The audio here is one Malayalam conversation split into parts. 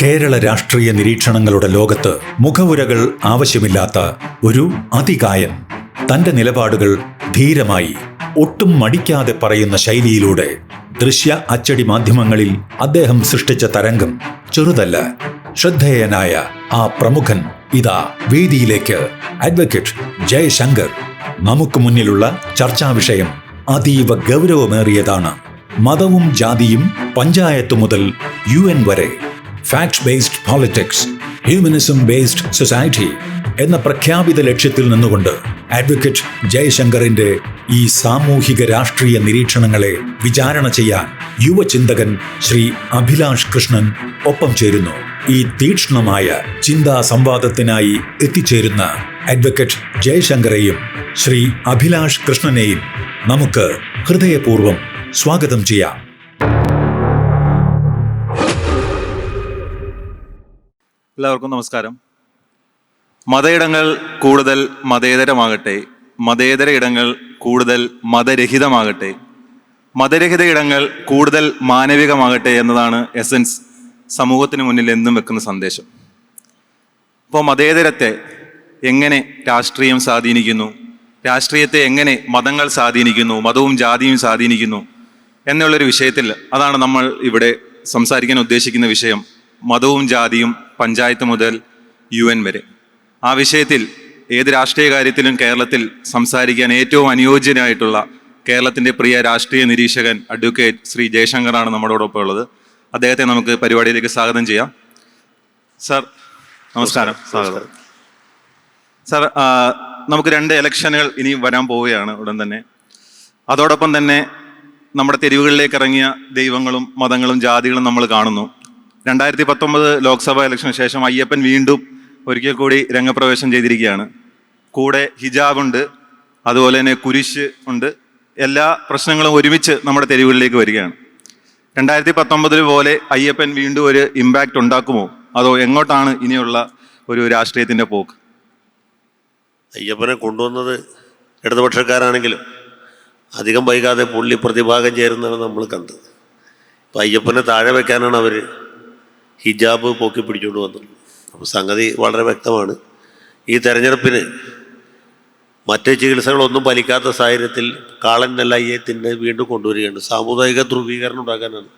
കേരള രാഷ്ട്രീയ നിരീക്ഷണങ്ങളുടെ ലോകത്ത് മുഖവുരകൾ ആവശ്യമില്ലാത്ത ഒരു അതികായൻ തന്റെ നിലപാടുകൾ ധീരമായി ഒട്ടും മടിക്കാതെ പറയുന്ന ശൈലിയിലൂടെ ദൃശ്യ അച്ചടി മാധ്യമങ്ങളിൽ അദ്ദേഹം സൃഷ്ടിച്ച തരംഗം ചെറുതല്ല. ശ്രദ്ധേയനായ ആ പ്രമുഖൻ ഇതാ വേദിയിലേക്ക്. അഡ്വക്കേറ്റ് ജയശങ്കർ. നമുക്ക് മുന്നിലുള്ള ചർച്ചാ വിഷയം അതീവ ഗൗരവമേറിയതാണ്. മതവും ജാതിയും പഞ്ചായത്ത് മുതൽ UN വരെ. Fact based politics, humanism based society എന്ന പ്രഖ്യാപിത ലക്ഷ്യത്തിൽ നിന്നുകൊണ്ട് അഡ്വക്കേറ്റ് ജയശങ്കറിന്റെ ഈ സാമൂഹിക രാഷ്ട്രീയ നിരീക്ഷണങ്ങളെ വിചാരണ ചെയ്യാൻ യുവചിന്തകൻ ശ്രീ അഭിലാഷ് കൃഷ്ണൻ ഒപ്പം ചേരുന്നു. ഈ തീക്ഷ്ണമായ ചിന്താ സംവാദത്തിനായി എത്തിച്ചേരുന്ന അഡ്വക്കേറ്റ് ജയശങ്കറെയും ശ്രീ അഭിലാഷ് കൃഷ്ണനെയും നമുക്ക് ഹൃദയപൂർവ്വം സ്വാഗതം ചെയ്യാം. എല്ലാവർക്കും നമസ്കാരം. മതയിടങ്ങൾ കൂടുതൽ മതേതരമാകട്ടെ, മതേതര ഇടങ്ങൾ കൂടുതൽ മതരഹിതമാകട്ടെ, മതരഹിത ഇടങ്ങൾ കൂടുതൽ മാനവികമാകട്ടെ എന്നതാണ് എസൻസ് സമൂഹത്തിന് മുന്നിൽ എന്നും വെക്കുന്ന സന്ദേശം. അപ്പോൾ മതേതരത്തെ എങ്ങനെ രാഷ്ട്രീയം സ്വാധീനിക്കുന്നു, രാഷ്ട്രീയത്തെ എങ്ങനെ മതങ്ങൾ സ്വാധീനിക്കുന്നു, മതവും ജാതിയും സ്വാധീനിക്കുന്നു എന്നുള്ളൊരു വിഷയത്തിൽ അതാണ് നമ്മൾ ഇവിടെ സംസാരിക്കാൻ ഉദ്ദേശിക്കുന്ന വിഷയം. മതവും ജാതിയും പഞ്ചായത്ത് മുതൽ UN വരെ. ആ വിഷയത്തിൽ ഏത് രാഷ്ട്രീയ കാര്യത്തിലും കേരളത്തിൽ സംസാരിക്കാൻ ഏറ്റവും അനുയോജ്യനായിട്ടുള്ള കേരളത്തിൻ്റെ പ്രിയ രാഷ്ട്രീയ നിരീക്ഷകൻ അഡ്വക്കേറ്റ് ശ്രീ ജയശങ്കറാണ് നമ്മളോടൊപ്പം ഉള്ളത്. അദ്ദേഹത്തെ നമുക്ക് പരിപാടിയിലേക്ക് സ്വാഗതം ചെയ്യാം. സാർ നമസ്കാരം. സ്വാഗതം സാർ. നമുക്ക് 2 ഇലക്ഷനുകൾ ഇനി വരാൻ പോവുകയാണ് ഉടൻ തന്നെ. അതോടൊപ്പം തന്നെ നമ്മുടെ തെരുവുകളിലേക്ക് ഇറങ്ങിയ ദൈവങ്ങളും മതങ്ങളും ജാതികളും നമ്മൾ കാണുന്നു. 2019 ലോക്സഭാ ഇലക്ഷന് ശേഷം അയ്യപ്പൻ വീണ്ടും ഒരിക്കൽ കൂടി രംഗപ്രവേശം ചെയ്തിരിക്കുകയാണ്. കൂടെ ഹിജാബ് ഉണ്ട്, അതുപോലെ തന്നെ കുരിശ് ഉണ്ട്. എല്ലാ പ്രശ്നങ്ങളും ഒരുമിച്ച് നമ്മുടെ തെരുവുകളിലേക്ക് വരികയാണ്. 2019 പോലെ അയ്യപ്പൻ വീണ്ടും ഒരു ഇമ്പാക്റ്റ് ഉണ്ടാക്കുമോ, അതോ എങ്ങോട്ടാണ് ഇനിയുള്ള ഒരു രാഷ്ട്രീയത്തിൻ്റെ പോക്ക്? അയ്യപ്പനെ കൊണ്ടുവന്നത് ഇടതുപക്ഷക്കാരാണെങ്കിലും അധികം വൈകാതെ പുള്ളി പ്രതിഭാഗം ചേരുന്നതാണ് നമ്മൾ കണ്ടത്. ഇപ്പം അയ്യപ്പനെ താഴെ വെക്കാനാണ് അവർ ഹിജാബ് പൊക്കി പിടിച്ചുകൊണ്ട് വന്നത്. അപ്പോൾ സംഗതി വളരെ വ്യക്തമാണ്. ഈ തെരഞ്ഞെടുപ്പിന് മറ്റ് ചികിത്സകളൊന്നും ഫലിക്കാത്ത സാഹചര്യത്തിൽ കാളൻ നെല്ലയ്യത്തിൻ്റെ വീണ്ടും കൊണ്ടുവരികയാണ്. സാമുദായിക ധ്രുവീകരണം ഉണ്ടാക്കാനാണ്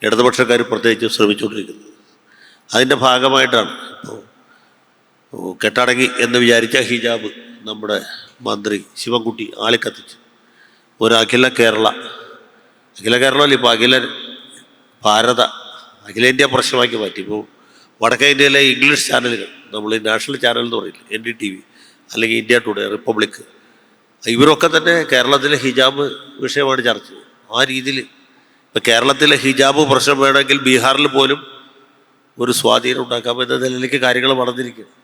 ഇടതുപക്ഷക്കാർ പ്രത്യേകിച്ച് ശ്രമിച്ചുകൊണ്ടിരിക്കുന്നത്. അതിൻ്റെ ഭാഗമായിട്ടാണ് ഇപ്പോൾ കെട്ടടങ്ങി എന്ന് വിചാരിച്ച ഹിജാബ് നമ്മുടെ മന്ത്രി ശിവൻകുട്ടി ആളിക്കത്തിച്ച് ഒരു അഖില കേരളമല്ല, ഇപ്പോൾ അഖില ഭാരത അഖിലേന്ത്യാ പ്രശ്നമാക്കി മാറ്റി. ഇപ്പോൾ വടക്കേ ഇന്ത്യയിലെ ഇംഗ്ലീഷ് ചാനലുകൾ, നമ്മൾ നാഷണൽ ചാനൽ എന്ന് പറയില്ല, NDTV അല്ലെങ്കിൽ ഇന്ത്യ ടുഡേ, റിപ്പബ്ലിക്, ഇവരൊക്കെ തന്നെ കേരളത്തിലെ ഹിജാബ് വിഷയമാണ് ചർച്ച ചെയ്യുന്നത്. ആ രീതിയിൽ ഇപ്പോൾ കേരളത്തിലെ ഹിജാബ് പ്രശ്നം വേണമെങ്കിൽ ബീഹാറിൽ പോലും ഒരു സ്വാധീനം ഉണ്ടാക്കാമെന്ന നിലയിലേക്ക് കാര്യങ്ങൾ വളർന്നിരിക്കുന്നു.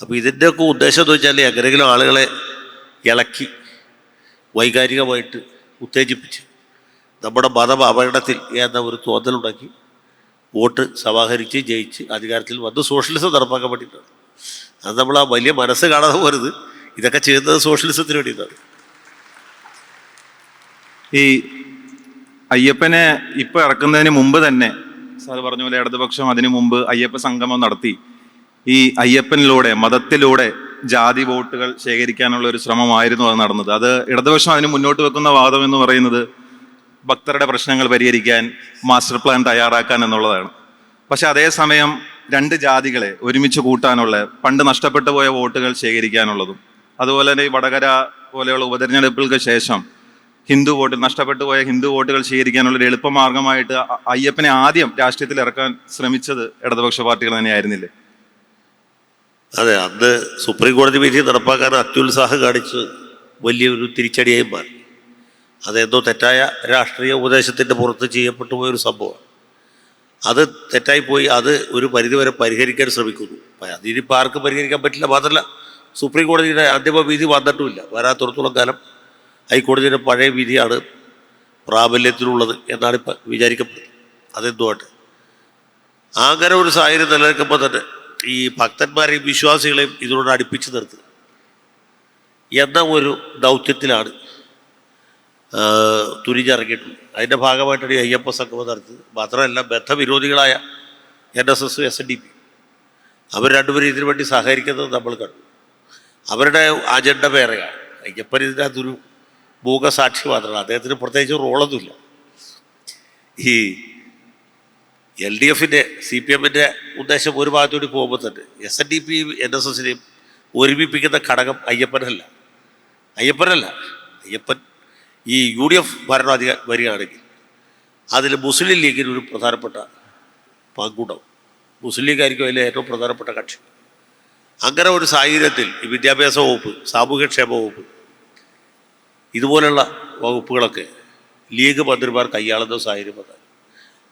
അപ്പോൾ ഇതിൻ്റെയൊക്കെ ഉദ്ദേശം എന്ന് വെച്ചാൽ എങ്ങനെയെങ്കിലും ആളുകളെ ഇളക്കി വൈകാരികമായിട്ട് ഉത്തേജിപ്പിച്ച് നമ്മുടെ മതം അപകടത്തിൽ എന്ന ഒരു തോന്നലുണ്ടാക്കി വോട്ട് സമാഹരിച്ച് ജയിച്ച് അധികാരത്തിൽ വന്ന് സോഷ്യലിസം നടപ്പാക്കാൻ വേണ്ടിയിട്ടാണ്. അത് നമ്മൾ ആ വലിയ മനസ്സ് കാണാതെ പോരുത്. ഇതൊക്കെ ചെയ്യുന്നത് സോഷ്യലിസത്തിന് വേണ്ടിയിട്ടാണ്. ഈ അയ്യപ്പനെ ഇപ്പോൾ ഇറക്കുന്നതിന് മുമ്പ് തന്നെ സാർ പറഞ്ഞ പോലെ ഇടതുപക്ഷം അതിനു മുമ്പ് അയ്യപ്പ സംഗമം നടത്തി ഈ അയ്യപ്പനിലൂടെ, മതത്തിലൂടെ ജാതി വോട്ടുകൾ ശേഖരിക്കാനുള്ള ഒരു ശ്രമമായിരുന്നു അത് നടന്നത്. അത് ഇടതുപക്ഷം അതിന് മുന്നോട്ട് വെക്കുന്ന വാദം എന്ന് പറയുന്നത് ഭക്തരുടെ പ്രശ്നങ്ങൾ പരിഹരിക്കാൻ മാസ്റ്റർ പ്ലാൻ തയ്യാറാക്കാൻ എന്നുള്ളതാണ്. പക്ഷെ അതേസമയം 2 ജാതികളെ ഒരുമിച്ച് കൂട്ടാനുള്ള, പണ്ട് നഷ്ടപ്പെട്ടു പോയ വോട്ടുകൾ ശേഖരിക്കാനുള്ളതും, അതുപോലെ തന്നെ ഈ വടകര പോലെയുള്ള ഉപതെരഞ്ഞെടുപ്പുകൾക്ക് ശേഷം നഷ്ടപ്പെട്ടു പോയ ഹിന്ദു വോട്ടുകൾ ശേഖരിക്കാനുള്ള ഒരു എളുപ്പമാർഗമായിട്ട് അയ്യപ്പനെ ആദ്യം രാഷ്ട്രീയത്തിൽ ഇറക്കാൻ ശ്രമിച്ചത് ഇടതുപക്ഷ പാർട്ടികൾ തന്നെയായിരുന്നില്ലേ? അതെ, അന്ന് സുപ്രീം കോടതി വിധി നടപ്പാക്കാൻ അത്യുത്സാഹം കാണിച്ച് വലിയൊരു തിരിച്ചടിയായി മാറി. അതെന്തോ തെറ്റായ രാഷ്ട്രീയ ഉപദേശത്തിൻ്റെ പുറത്ത് ചെയ്യപ്പെട്ടു പോയൊരു സംഭവമാണ്. അത് തെറ്റായിപ്പോയി. അത് ഒരു പരിധിവരെ പരിഹരിക്കാൻ ശ്രമിക്കുന്നു. അതിനിപ്പോൾ ആർക്കും പരിഹരിക്കാൻ പറ്റില്ല. മാത്രമല്ല സുപ്രീം കോടതിയുടെ അന്തിമ വിധി വന്നിട്ടുമില്ല. വരാത്തിടത്തോളം കാലം ഹൈക്കോടതിയുടെ പഴയ വിധിയാണ് പ്രാബല്യത്തിലുള്ളത് എന്നാണ് ഇപ്പം വിചാരിക്കപ്പെടുന്നത്. അതെന്തുമായിട്ട് അങ്ങനെ ഒരു സാഹചര്യം നിലനിൽക്കുമ്പോൾ തന്നെ ഈ ഭക്തന്മാരെയും വിശ്വാസികളെയും ഇതിനോട് അടുപ്പിച്ച് നിർത്തുക എന്ന ഒരു ദൗത്യത്തിലാണ് തുനിഞ്ഞിറങ്ങിയിട്ടുണ്ട്. അതിൻ്റെ ഭാഗമായിട്ടാണ് ഈ അയ്യപ്പ സംഗമം നടത്തുന്നത്. മാത്രമല്ല ബദ്ധവിരോധികളായ NSS, SNDP. അവർ രണ്ടുപേരും ഇതിനു വേണ്ടി സഹകരിക്കുന്നത് നമ്മൾ കണ്ടു. അവരുടെ അജണ്ട വേറെയാണ്. അയ്യപ്പൻ ഇതിനകത്തൊരു മൂകസാക്ഷി മാത്രമാണ്. അദ്ദേഹത്തിന് പ്രത്യേകിച്ച് റോളൊന്നുമില്ല. ഈ LDFിൻ്റെ CPMൻ്റെ ഉദ്ദേശം ഒരു ഭാഗത്തുകൂടി പോകുമ്പോൾ തന്നെ SNDP NSSനെയും ഒരുമിപ്പിക്കുന്ന ഘടകം അയ്യപ്പൻ. അയ്യപ്പൻ ഈ UDF ഭരണം വരികയാണെങ്കിൽ അതിൽ മുസ്ലിം ലീഗിന് ഒരു പ്രധാനപ്പെട്ട പങ്കുണ്ടാവും. മുസ്ലിം ലീഗായിരിക്കും അതിലെ ഏറ്റവും പ്രധാനപ്പെട്ട കക്ഷി. അങ്ങനെ ഒരു സാഹചര്യത്തിൽ ഈ വിദ്യാഭ്യാസ വകുപ്പ്, സാമൂഹ്യക്ഷേമ വകുപ്പ്, ഇതുപോലുള്ള വകുപ്പുകളൊക്കെ ലീഗ് മന്ത്രിമാർ കൈയാളുന്ന സാഹചര്യം വന്നാൽ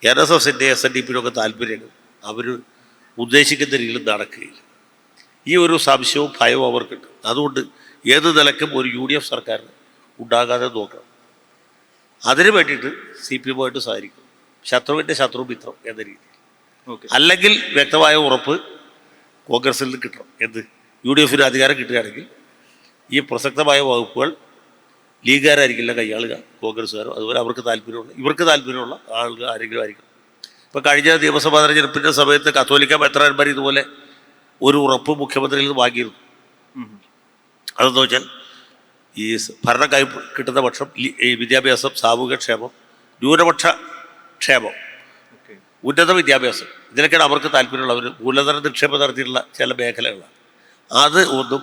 NSSൻ്റെ SNDPയുടെ താല്പര്യങ്ങൾ അവർ ഉദ്ദേശിക്കുന്ന രീതിയിൽ നടക്കുകയില്ല. ഈ ഒരു സംശയവും ഭയവും അവർക്കുണ്ട്. അതുകൊണ്ട് ഏത് നിലയ്ക്കും ഒരു UDF സർക്കാരിന് ഉണ്ടാകാതെ നോക്കണം. അതിന് വേണ്ടിയിട്ട് CPMമായിട്ട് സഹകരിക്കും. ശത്രുവിൻ്റെ ശത്രു മിത്രം എന്ന രീതിയിൽ. അല്ലെങ്കിൽ വ്യക്തമായ ഉറപ്പ് കോൺഗ്രസിൽ നിന്ന് കിട്ടണം. UDFന് അധികാരം കിട്ടുകയാണെങ്കിൽ ഈ പ്രസക്തമായ വകുപ്പുകൾ ലീഗുകാരായിരിക്കില്ല കൈയാളുക, കോൺഗ്രസ്സുകാരോ. അതുപോലെ ഇവർക്ക് താല്പര്യമുള്ള ആളുകൾ ആരെങ്കിലും ആയിരിക്കണം. ഇപ്പോൾ കഴിഞ്ഞ നിയമസഭാ തെരഞ്ഞെടുപ്പിൻ്റെ സമയത്ത് കത്തോലിക്ക മെത്രാന്മാർ ഇതുപോലെ ഒരു ഉറപ്പ് മുഖ്യമന്ത്രിയിൽ നിന്ന് വാങ്ങിയിരുന്നു. അതെന്ന് വെച്ചാൽ ഈ ഭരണം കിട്ടുന്ന പക്ഷം ഈ വിദ്യാഭ്യാസം, സാമൂഹ്യക്ഷേമം, ന്യൂനപക്ഷ ക്ഷേമം, ഉന്നത വിദ്യാഭ്യാസം, ഇതിനൊക്കെയാണ് അവർക്ക് താല്പര്യമുള്ളവർ. മൂലധന നിക്ഷേപം നടത്തിയിട്ടുള്ള ചില മേഖലകളാണ്. അത് ഒന്നും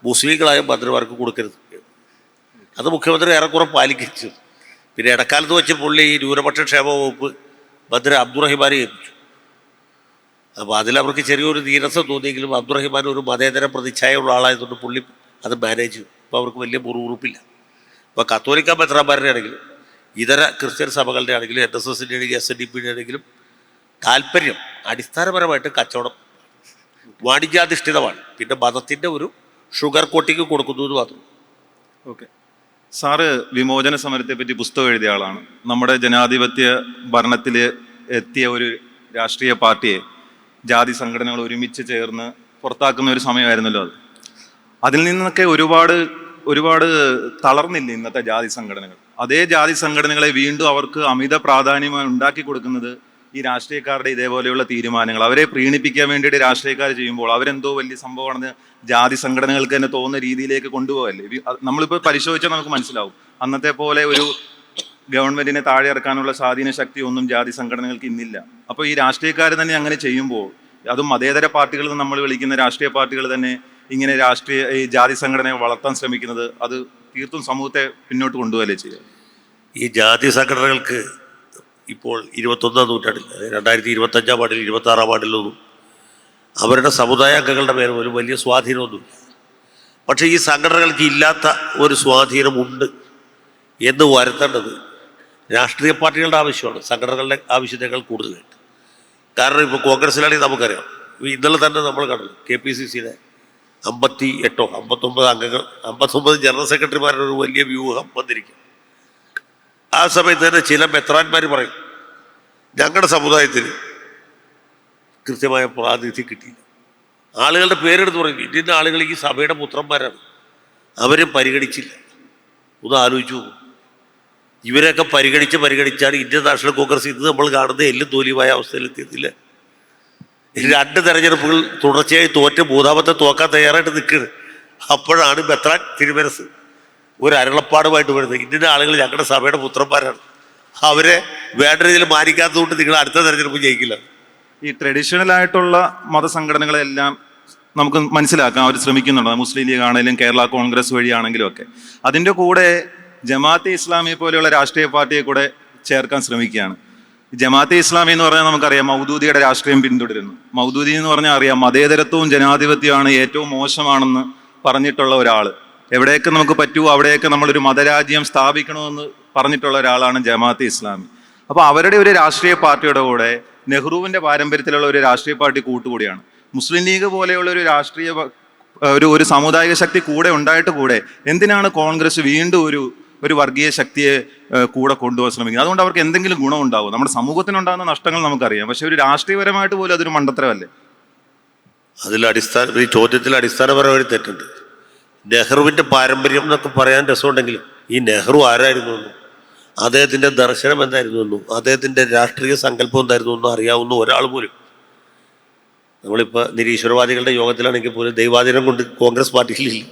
മുസ്ലിങ്ങളായ മന്ത്രിമാർക്ക് കൊടുക്കരുത്. അത് മുഖ്യമന്ത്രി ഏറെക്കുറെ പാലിച്ചു. പിന്നെ ഇടക്കാലത്ത് വെച്ച് പുള്ളി ഈ ന്യൂനപക്ഷ ക്ഷേമ വകുപ്പ് മന്ത്രി അബ്ദുറഹിമാനെ ഏൽപ്പിച്ചു. അപ്പോൾ അതിലവർക്ക് ചെറിയൊരു നീരസം തോന്നിയെങ്കിലും അബ്ദുറഹിമാൻ ഒരു മതേതര പ്രതിച്ഛായുള്ള ആളായതുകൊണ്ട് പുള്ളി അത് മാനേജ് ചെയ്തു. അപ്പോൾ അവർക്ക് വലിയ മുറുമുറുപ്പില്ല. ഇപ്പോൾ കത്തോലിക്ക മെത്രാന്മാരുടെ ആണെങ്കിലും ഇതര ക്രിസ്ത്യൻ സഭകളുടെ ആണെങ്കിലും NSSൻ്റെ ആണെങ്കിലും SNDPയുടെ ആണെങ്കിലും താല്പര്യം അടിസ്ഥാനപരമായിട്ട് കച്ചവടം, വാണിജ്യാധിഷ്ഠിതമാണ്. പിന്നെ മതത്തിൻ്റെ ഒരു ഷുഗർ കോട്ടിങ് കൊടുക്കുന്നു എന്ന് മാത്രം. ഓക്കെ. സാറ് വിമോചന സമരത്തെ പറ്റി പുസ്തകം എഴുതിയ ആളാണ്. നമ്മുടെ ജനാധിപത്യ ഭരണത്തിൽ എത്തിയ ഒരു രാഷ്ട്രീയ പാർട്ടിയെ ജാതി സംഘടനകൾ ഒരുമിച്ച് ചേർന്ന് പുറത്താക്കുന്ന ഒരു സമയമായിരുന്നല്ലോ അത്. അതിൽ നിന്നൊക്കെ ഒരുപാട് തളർന്നില്ല ഇന്നത്തെ ജാതി സംഘടനകൾ. അതേ ജാതി സംഘടനകളെ വീണ്ടും അവർക്ക് അമിത പ്രാധാന്യം ഉണ്ടാക്കി കൊടുക്കുന്നത് ഈ രാഷ്ട്രീയക്കാരുടെ ഇതേപോലെയുള്ള തീരുമാനങ്ങൾ. അവരെ പ്രീണിപ്പിക്കാൻ വേണ്ടിയിട്ട് രാഷ്ട്രീയക്കാർ ചെയ്യുമ്പോൾ അവരെന്തോ വലിയ സംഭവമാണെന്ന് ജാതി സംഘടനകൾക്ക് തന്നെ തോന്നുന്ന രീതിയിലേക്ക് കൊണ്ടുപോകല്ലേ. നമ്മളിപ്പോൾ പരിശോധിച്ചാൽ നമുക്ക് മനസ്സിലാവും, അന്നത്തെ പോലെ ഒരു ഗവൺമെന്റിനെ താഴെ ഇറക്കാനുള്ള സ്വാധീന ശക്തി ഒന്നും ജാതി സംഘടനകൾക്ക് ഇന്നില്ല. അപ്പോൾ ഈ രാഷ്ട്രീയക്കാർ തന്നെ അങ്ങനെ ചെയ്യുമ്പോൾ, അതും മതേതര പാർട്ടികൾ നമ്മൾ വിളിക്കുന്ന രാഷ്ട്രീയ പാർട്ടികൾ തന്നെ ഇങ്ങനെ ഈ ജാതി സംഘടനയെ വളർത്താൻ ശ്രമിക്കുന്നത്, അത് തീർത്തും സമൂഹത്തെ പിന്നോട്ട് കൊണ്ടുപോകല്ലേ ചെയ്യുക. ഈ ജാതി സംഘടനകൾക്ക് ഇപ്പോൾ 21ാം നൂറ്റാണ്ടിൽ, 2025 ആണ്ടിൽ 26 ആണ്ടിലൊന്നും അവരുടെ സമുദായ അംഗങ്ങളുടെ പേര് പോലും വലിയ സ്വാധീനമൊന്നുമില്ല. പക്ഷേ ഈ സംഘടനകൾക്ക് ഇല്ലാത്ത ഒരു സ്വാധീനമുണ്ട് എന്ന് വരുത്തേണ്ടത് രാഷ്ട്രീയ പാർട്ടികളുടെ ആവശ്യമാണ്, സംഘടനകളുടെ ആവശ്യത്തേക്കാൾ കൂടുതലായിട്ട്. കാരണം ഇപ്പോൾ കോൺഗ്രസ്സിലാണെങ്കിൽ നമുക്കറിയാം, ഇന്നലെ തന്നെ നമ്മൾ കണ്ടു KPCCയുടെ 58 59 അംഗങ്ങൾ, 59 ജനറൽ സെക്രട്ടറിമാരുടെ ഒരു വലിയ വ്യൂഹം വന്നിരിക്കും. ആ സമയത്ത് തന്നെ ചില മെത്രാന്മാർ പറയും, ഞങ്ങളുടെ സമുദായത്തിന് കൃത്യമായ പ്രാതിനിധ്യം കിട്ടിയില്ല. ആളുകളുടെ പേരെടുത്ത് പറയും, ഇന്ത്യൻ ആളുകൾ ഈ സഭയുടെ പുത്രന്മാരാണ്, അവരെ പരിഗണിച്ചില്ല. ഒന്ന് ആലോചിച്ചു പോകും. ഇവരെയൊക്കെ പരിഗണിച്ചാണ് ഇന്ത്യൻ നാഷണൽ കോൺഗ്രസ് ഇന്ന് നമ്മൾ കാണുന്ന എല്ലും തോലിയുമായ അവസ്ഥയിലെത്തിയതില്ല. 2 തെരഞ്ഞെടുപ്പുകൾ തുടർച്ചയായി തോറ്റ് 3ാമത്തെ തോക്കാൻ തയ്യാറായിട്ട് നിൽക്കുകയാണ്. അപ്പോഴാണ് മെത്രാൻ തിരുമനസ് ഒരു അരുളപ്പാടുമായിട്ട് വരുന്നത്, ഇന്ത്യൻ ആളുകൾ ഞങ്ങളുടെ സഭയുടെ പുത്രന്മാരാണ്, അവരെ വേണ്ട രീതിയിൽ മാനിക്കാത്തതുകൊണ്ട് നിങ്ങൾ അടുത്ത തെരഞ്ഞെടുപ്പ് ജയിക്കില്ല. ഈ ട്രഡീഷണൽ ആയിട്ടുള്ള മതസംഘടനകളെല്ലാം നമുക്ക് മനസ്സിലാക്കാൻ അവർ ശ്രമിക്കുന്നുണ്ട്. മുസ്ലിം ലീഗ് ആണെങ്കിലും കേരള കോൺഗ്രസ് വഴിയാണെങ്കിലും ഒക്കെ. അതിൻ്റെ കൂടെ ജമാഅത്തെ ഇസ്ലാമി പോലെയുള്ള രാഷ്ട്രീയ പാർട്ടിയെ കൂടെ ചേർക്കാൻ ശ്രമിക്കുകയാണ്. ജമാഅത്തെ ഇസ്ലാമി എന്ന് പറഞ്ഞാൽ നമുക്കറിയാം മൗദൂദിയുടെ രാഷ്ട്രീയം പിന്തുടരുന്നു. മൗദൂദി എന്ന് പറഞ്ഞാൽ അറിയാം, മതേതരത്വവും ജനാധിപത്യമാണ് ഏറ്റവും മോശമാണെന്ന് പറഞ്ഞിട്ടുള്ള ഒരാൾ. എവിടെയൊക്കെ നമുക്ക് പറ്റുമോ അവിടെയൊക്കെ നമ്മളൊരു മതരാജ്യം സ്ഥാപിക്കണമെന്ന് പറഞ്ഞിട്ടുള്ള ഒരാളാണ് ജമാഅത്തെ ഇസ്ലാമി. അപ്പോൾ അവരുടെ ഒരു രാഷ്ട്രീയ പാർട്ടിയുടെ കൂടെ നെഹ്റുവിൻ്റെ പാരമ്പര്യത്തിലുള്ള ഒരു രാഷ്ട്രീയ പാർട്ടി കൂട്ടുകൂടിയാണ്. മുസ്ലിം ലീഗ് പോലെയുള്ള ഒരു രാഷ്ട്രീയ ഒരു സാമുദായിക ശക്തി കൂടെ ഉണ്ടായിട്ട് കൂടെ എന്തിനാണ് കോൺഗ്രസ് വീണ്ടും ഒരു വർഗീയ ശക്തിയെ കൂടെ കൊണ്ടുപോകാൻ ശ്രമിക്കുന്നത്? അതുകൊണ്ട് അവർക്ക് എന്തെങ്കിലും ഗുണമുണ്ടാവും? നമ്മുടെ സമൂഹത്തിനുണ്ടാകുന്ന നഷ്ടങ്ങൾ നമുക്കറിയാം, പക്ഷെ ഒരു രാഷ്ട്രീയപരമായിട്ട് പോലും അതൊരു മണ്ടത്തരമല്ലേ? ഈ ചോദ്യത്തിൽ അടിസ്ഥാനപരമായി തെറ്റുണ്ട്. നെഹ്റുവിൻ്റെ പാരമ്പര്യം എന്നൊക്കെ പറയാൻ രസമുണ്ടെങ്കിലും ഈ നെഹ്റു ആരായിരുന്നു എന്നും അദ്ദേഹത്തിൻ്റെ ദർശനം എന്തായിരുന്നു എന്നും അദ്ദേഹത്തിൻ്റെ രാഷ്ട്രീയ സങ്കല്പം എന്തായിരുന്നു എന്നും അറിയാവുന്ന ഒരാൾ പോലും നമ്മളിപ്പോൾ നിരീശ്വരവാദികളുടെ യോഗത്തിലാണെങ്കിൽ പോലും ദൈവാധീനം കൊണ്ട് കോൺഗ്രസ് പാർട്ടിയിലില്ല.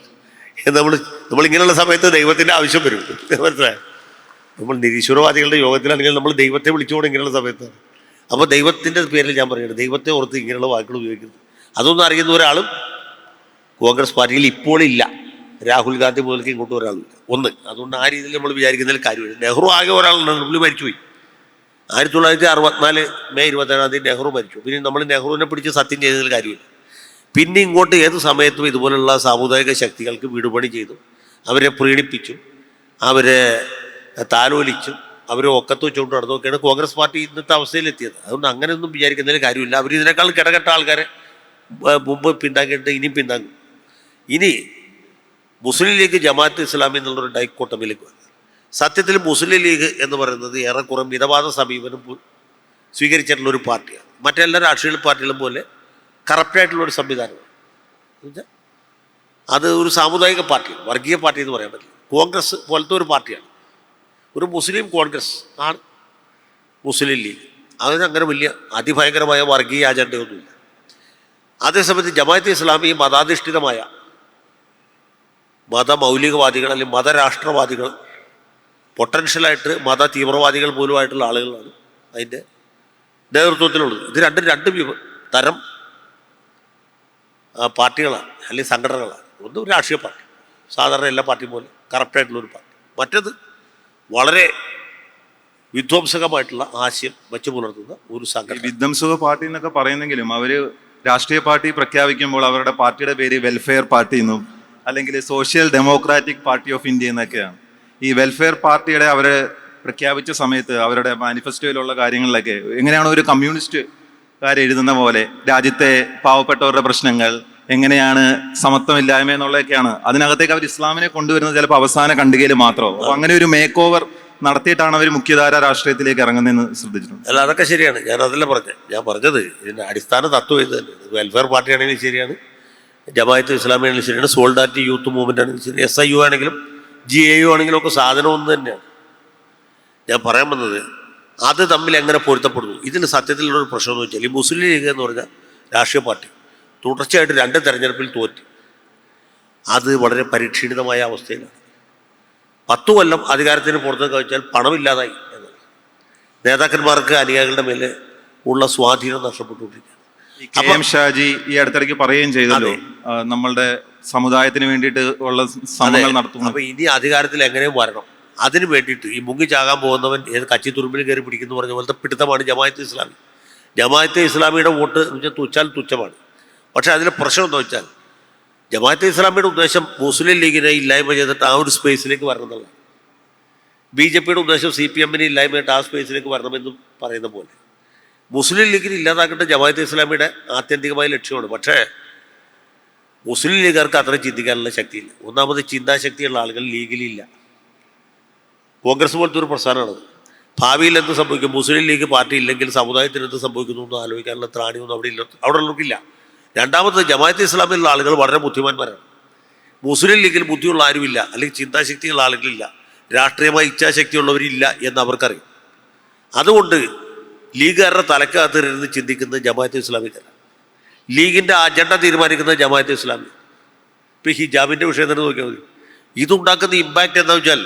നമ്മളിങ്ങനെയുള്ള സമയത്ത് ദൈവത്തിൻ്റെ ആവശ്യം വരും. മനസ്സിലായോ? നമ്മൾ നിരീശ്വരവാദികളുടെ യോഗത്തിലാണെങ്കിൽ നമ്മൾ ദൈവത്തെ വിളിച്ചുകൊണ്ട് ഇങ്ങനെയുള്ള സമയത്താണ്. അപ്പോൾ ദൈവത്തിൻ്റെ പേരിൽ ഞാൻ പറയുന്നത്, ദൈവത്തെ ഓർത്ത് ഇങ്ങനെയുള്ള വാക്കുകൾ ഉപയോഗിക്കുന്നത്. അതൊന്നും അറിയുന്ന ഒരാളും കോൺഗ്രസ് പാർട്ടിയിൽ ഇപ്പോൾ ഇല്ല. രാഹുൽ ഗാന്ധി മുതൽക്ക് ഇങ്ങോട്ട് ഒരാളില്ല. ഒന്ന്, അതുകൊണ്ട് ആ രീതിയിൽ നമ്മൾ വിചാരിക്കുന്നതിൽ കാര്യമില്ല. നെഹ്റു ആകെ ഒരാളുണ്ട്, പുള്ളി മരിച്ചുപോയി. 1964 മെയ് 27 നെഹ്റു മരിച്ചു. പിന്നെ നമ്മൾ നെഹ്റുവിനെ പിടിച്ച് സത്യം ചെയ്തതിൽ കാര്യമില്ല. പിന്നെ ഇങ്ങോട്ട് ഏത് സമയത്തും ഇതുപോലുള്ള സാമുദായിക ശക്തികൾക്ക് വീടുപണി ചെയ്തു, അവരെ പ്രീണിപ്പിച്ചു, അവരെ താലോലിച്ചും അവരെ ഒക്കത്ത് വെച്ചുകൊണ്ട് നടന്നൊക്കെയാണ് കോൺഗ്രസ് പാർട്ടി ഇന്നത്തെ അവസ്ഥയിലെത്തിയത്. അതുകൊണ്ട് അങ്ങനെയൊന്നും വിചാരിക്കുന്നതിൽ കാര്യമില്ല. അവർ ഇതിനേക്കാൾ കിടകെട്ട ആൾക്കാരെ മുമ്പ് പിന്താങ്ങിയിട്ട് ഇനിയും പിന്താങ്ങും. ഇനി മുസ്ലിം ലീഗ് ജമാഅത്ത് ഇസ്ലാമി എന്നുള്ളൊരു ഡൈക്കോട്ടമിലേക്ക് വന്നു. സത്യത്തിൽ മുസ്ലിം ലീഗ് എന്ന് പറയുന്നത് ഏറെക്കുറെ മിതവാദ സമീപനം സ്വീകരിച്ചിട്ടുള്ളൊരു പാർട്ടിയാണ്. മറ്റെല്ലാ രാഷ്ട്രീയ പാർട്ടികളും പോലെ കറപ്റ്റായിട്ടുള്ളൊരു സംവിധാനമാണ്. അത് ഒരു സാമുദായിക പാർട്ടിയാണ്, വർഗീയ പാർട്ടി എന്ന് പറയാൻ പറ്റില്ല. കോൺഗ്രസ് പോലത്തെ ഒരു പാർട്ടിയാണ്, ഒരു മുസ്ലിം കോൺഗ്രസ് ആണ് മുസ്ലിം ലീഗ്. അതിന് അങ്ങനെ വലിയ അതിഭയങ്കരമായ വർഗീയ അജണ്ടയൊന്നുമില്ല. അതേസമയത്ത് ജമാഅത്തെ ഇസ്ലാമി മതാധിഷ്ഠിതമായ മതമൗലികവാദികൾ അല്ലെങ്കിൽ മതരാഷ്ട്രവാദികൾ, പൊട്ടൻഷ്യലായിട്ട് മത തീവ്രവാദികൾ പോലുമായിട്ടുള്ള ആളുകളാണ് അതിൻ്റെ നേതൃത്വത്തിലുള്ളത്. ഇത് രണ്ട് തരം പാർട്ടികളാണ് അല്ലെങ്കിൽ സംഘടനകളാണ്. ഒന്ന് രാഷ്ട്രീയ പാർട്ടി, സാധാരണ എല്ലാ പാർട്ടിയും പോലെ കറപ്റ്റായിട്ടുള്ളൊരു പാർട്ടി. മറ്റേത് വളരെ വിധ്വംസകമായിട്ടുള്ള ആശയം വെച്ച് പുലർത്തുന്ന ഒരു സംഘടന. വിധ്വംസക പാർട്ടി എന്നൊക്കെ പറയുന്നെങ്കിലും അവർ രാഷ്ട്രീയ പാർട്ടി പ്രഖ്യാപിക്കുമ്പോൾ അവരുടെ പാർട്ടിയുടെ പേര് വെൽഫെയർ പാർട്ടി എന്നും അല്ലെങ്കിൽ social democratic party of India എന്നൊക്കെയാണ്. ഈ വെൽഫെയർ പാർട്ടിയുടെ അവർ പ്രഖ്യാപിച്ച സമയത്ത് അവരുടെ മാനിഫെസ്റ്റോയിലുള്ള കാര്യങ്ങളിലൊക്കെ എങ്ങനെയാണ് ഒരു കമ്മ്യൂണിസ്റ്റുകാരെഴുതുന്ന പോലെ രാജ്യത്തെ പാവപ്പെട്ടവരുടെ പ്രശ്നങ്ങൾ എങ്ങനെയാണ് സമത്വമില്ലായ്മ എന്നുള്ളതൊക്കെയാണ്. അതിനകത്തേക്ക് അവർ ഇസ്ലാമിനെ കൊണ്ടുവരുന്നത് ചിലപ്പോൾ അവസാന ഖണ്ഡികയിൽ മാത്രമോ. അപ്പോൾ അങ്ങനെ ഒരു മേക്ക് ഓവർ നടത്തിയിട്ടാണ് അവർ മുഖ്യധാര രാഷ്ട്രീയത്തിലേക്ക് ഇറങ്ങുന്നതെന്ന് ശ്രദ്ധിച്ചിട്ടുണ്ട്. അല്ല, അതൊക്കെ ശരിയാണ്. ഞാൻ അതല്ല ഞാൻ പറഞ്ഞത് ഇതിൻ്റെ അടിസ്ഥാന തത്വം ഇത് തന്നെ. വെൽഫെയർ പാർട്ടി ആണെങ്കിലും ശരിയാണ്, ജമാഅത്ത് ഇസ്ലാമി ആണെങ്കിലും ശരിയാണ്, സോൾഡാറ്റ് യൂത്ത് മൂവ്മെൻ്റ് ആണെങ്കിലും ശരി, SIU ആണെങ്കിലും GAU ആണെങ്കിലും ഒക്കെ സാധനം ഒന്ന് തന്നെയാണ്. ഞാൻ പറയാൻ വന്നത് അത് തമ്മിൽ എങ്ങനെ പൊരുത്തപ്പെടുന്നു. ഇതിൽ സത്യത്തിലുള്ളൊരു പ്രശ്നം എന്ന് വെച്ചാൽ ഈ മുസ്ലിം ലീഗ് എന്ന് പറഞ്ഞ രാഷ്ട്രീയ പാർട്ടി തുടർച്ചയായിട്ട് 2 തെരഞ്ഞെടുപ്പിൽ തോറ്റ്. അത് വളരെ പരിക്ഷീണിതമായ അവസ്ഥയിലാണ്. 10 കൊല്ലം അധികാരത്തിന് പുറത്തേക്ക് വെച്ചാൽ പണമില്ലാതായി എന്നാണ്. നേതാക്കന്മാർക്ക് അനുയായികളുടെ മേലെ ഉള്ള സ്വാധീനം നഷ്ടപ്പെട്ടുകൊണ്ടിരിക്കുകയാണ്. KM ഷാജി ഈ അടുത്തിടയ്ക്ക് പറയുകയും ചെയ്തല്ലോ, നമ്മളുടെ സമുദായത്തിന് വേണ്ടിയിട്ട് ഉള്ള ശ്രമങ്ങൾ നടത്തുന്നു. അപ്പോൾ ഇനി അധികാരത്തിൽ എങ്ങനെയും വരണം, അതിന് വേണ്ടിയിട്ട് ഈ മുങ്ങി ചാകാൻ പോകുന്നവൻ ഏത് കച്ചി തുരുമ്പിൽ കയറി പിടിക്കുന്നു പറഞ്ഞ പോലത്തെ പിടുത്തമാണ് ജമാഅത്തെ ഇസ്ലാമി. ജമാഅത്തെ ഇസ്ലാമിയുടെ വോട്ട് എന്ന് വെച്ചാൽ തുച്ഛമാണ്. പക്ഷേ അതിലെ പ്രശ്നം എന്താ വെച്ചാൽ ജമാഅത്തെ ഇസ്ലാമിയുടെ ഉദ്ദേശം മുസ്ലിം ലീഗിനെ ഇല്ലായ്മ ചെയ്തിട്ട് ആ ഒരു സ്പേസിലേക്ക് വരണം എന്നുള്ളതാണ്. BJPയുടെ ഉദ്ദേശം CPM-നെ ഇല്ലായ്മ ചെയ്തിട്ട് ആ സ്പേസിലേക്ക് വരണമെന്നും പറയുന്ന പോലെ മുസ്ലിം ലീഗിനെ ഇല്ലാതാക്കേണ്ട ജമാഅത്തെ ഇസ്ലാമിയുടെ ആത്യന്തികമായ ലക്ഷ്യമാണ്. പക്ഷേ മുസ്ലിം ലീഗുകാർക്ക് അത്ര ചിന്തിക്കാനുള്ള ശക്തിയില്ല. ഒന്നാമത് ചിന്താശക്തിയുള്ള ആളുകൾ ലീഗിലില്ല. കോൺഗ്രസ് പോലത്തെ ഒരു പ്രസ്ഥാനമാണത്. ഭാവിയിൽ എന്ത് സംഭവിക്കും, മുസ്ലിം ലീഗ് പാർട്ടി ഇല്ലെങ്കിൽ സമുദായത്തിന് എന്ത് സംഭവിക്കുന്നു എന്ന് ആലോചിക്കാനുള്ള ത്രാണിയൊന്നും അവിടെ ഉള്ളവർക്കില്ല. രണ്ടാമത് ജമാഅത്തെ ഇസ്ലാമിലുള്ള ആളുകൾ വളരെ ബുദ്ധിമാന്മാരാണ്. മുസ്ലിം ലീഗിൽ ബുദ്ധിയുള്ള ആരുമില്ല, അല്ലെങ്കിൽ ചിന്താശക്തിയുള്ള ആളുകളില്ല, രാഷ്ട്രീയമായ ഇച്ഛാശക്തിയുള്ളവരില്ല എന്ന് അവർക്കറിയാം. അതുകൊണ്ട് ലീഗുകാരുടെ തലക്കകത്തിരുന്ന് ചിന്തിക്കുന്നത് ജമാഅത്തെ ഇസ്ലാമിക്കാരാണ്. ലീഗിൻ്റെ അജണ്ട തീരുമാനിക്കുന്നത് ജമാഅത്തെ ഇസ്ലാമി. ഇപ്പോൾ ഹിജാബിൻ്റെ വിഷയം തന്നെ നോക്കിയാൽ മതി. ഇതുണ്ടാക്കുന്ന ഇമ്പാക്റ്റ് എന്താ വെച്ചാൽ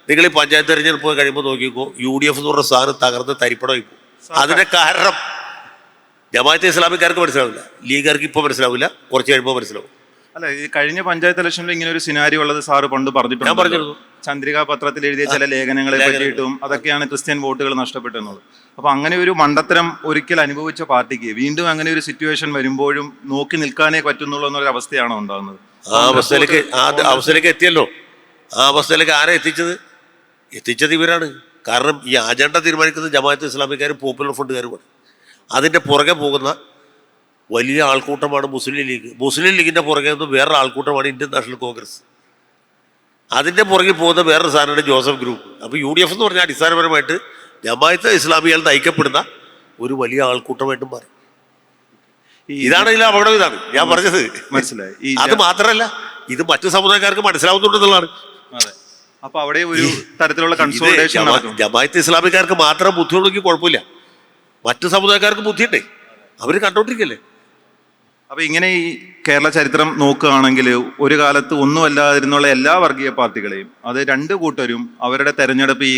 നിങ്ങൾ ഈ പഞ്ചായത്ത് തെരഞ്ഞെടുപ്പ് കഴിയുമ്പോൾ നോക്കിക്കോ, UDF എന്ന് പറഞ്ഞ സാധനം തകർന്ന് തരിപ്പടമായി പോകും. അതിൻ്റെ കാരണം ജമാഅത്തെ ഇസ്ലാമിക്കാർക്ക് മനസ്സിലാവില്ല, ലീഗുകാർക്ക് ഇപ്പോൾ മനസ്സിലാവില്ല, കുറച്ച് കഴിയുമ്പോൾ മനസ്സിലാവും. അല്ല, ഈ കഴിഞ്ഞ പഞ്ചായത്ത് ഇലക്ഷനിൽ ഇങ്ങനെ ഒരു സിനാരിയോ ഉള്ളത് സാറ് പണ്ട് പറഞ്ഞിട്ടുണ്ട്. ഞാൻ പറഞ്ഞിരുന്നു, ചന്ദ്രിക പത്രത്തിൽ എഴുതിയ ചില ലേഖനങ്ങളെ പറ്റിയിട്ടും അതൊക്കെയാണ് ക്രിസ്ത്യൻ വോട്ടുകൾ നഷ്ടപ്പെട്ടെന്നുള്ളത്. അപ്പോൾ അങ്ങനെ ഒരു മണ്ടത്തരം ഒരിക്കൽ അനുഭവിച്ച പാർട്ടിക്ക് വീണ്ടും അങ്ങനെ ഒരു സിറ്റുവേഷൻ വരുമ്പോഴും നോക്കി നിൽക്കാനേ പറ്റുന്നുള്ളൂ എന്നൊരു അവസ്ഥയാണോ ഉണ്ടാകുന്നത്? ആ അവസ്ഥയിലേക്ക് എത്തിയല്ലോ. ആ അവസ്ഥയിലേക്ക് ആരെ എത്തിച്ചത് ഇവരാണ്. കാരണം ഈ അജണ്ട തീരുമാനിക്കുന്നത് ജമാഅത്തെ ഇസ്ലാമിക്കാരും പോപ്പുലർ ഫ്രണ്ടുകാരുമാണ്. അതിൻ്റെ പുറകെ പോകുന്ന വലിയ ആൾക്കൂട്ടമാണ് മുസ്ലിം ലീഗ്. മുസ്ലിം ലീഗിൻ്റെ പുറകെ നിന്ന് വേറൊരു ആൾക്കൂട്ടമാണ് ഇന്ത്യൻ നാഷണൽ കോൺഗ്രസ്. അതിൻ്റെ പുറകിൽ പോകുന്ന വേറൊരു സാധനമാണ് ജോസഫ് ഗ്രൂപ്പ്. അപ്പോൾ UDF എന്ന് പറഞ്ഞാൽ അടിസ്ഥാനപരമായിട്ട് ജമാഅത്തെ ഇസ്ലാമിയാൽ നയിക്കപ്പെടുന്ന ഒരു വലിയ ആൾക്കൂട്ടമായിട്ടും മാറി. ഇതാണ് ഇതിലെ അപകടം. ഇതാണ് ഞാൻ പറഞ്ഞത്, മനസ്സിലായി. അത് മാത്രമല്ല, ഇത് മറ്റു സമുദായക്കാർക്ക് മനസ്സിലാവുന്നുണ്ടെന്നുള്ളതാണ്. അതെ, അപ്പൊ അവിടെ ഒരു തരത്തിലുള്ള കൺസോളിഡേഷൻ ജമാഅത്തെ ഇസ്ലാമിക്കാർക്ക് മാത്രം ബുദ്ധിയുള്ളെങ്കിൽ കുഴപ്പമില്ല, മറ്റു സമുദായക്കാർക്ക് ബുദ്ധിയുണ്ടേ, അവർ കണ്ടോണ്ടിരിക്കല്ലേ. അപ്പൊ ഇങ്ങനെ ഈ കേരള ചരിത്രം നോക്കുകയാണെങ്കിൽ ഒരു കാലത്ത് ഒന്നുമല്ലാതിരുന്നുള്ള എല്ലാ വർഗീയ പാർട്ടികളെയും അത് രണ്ട് കൂട്ടരും അവരുടെ തെരഞ്ഞെടുപ്പ് ഈ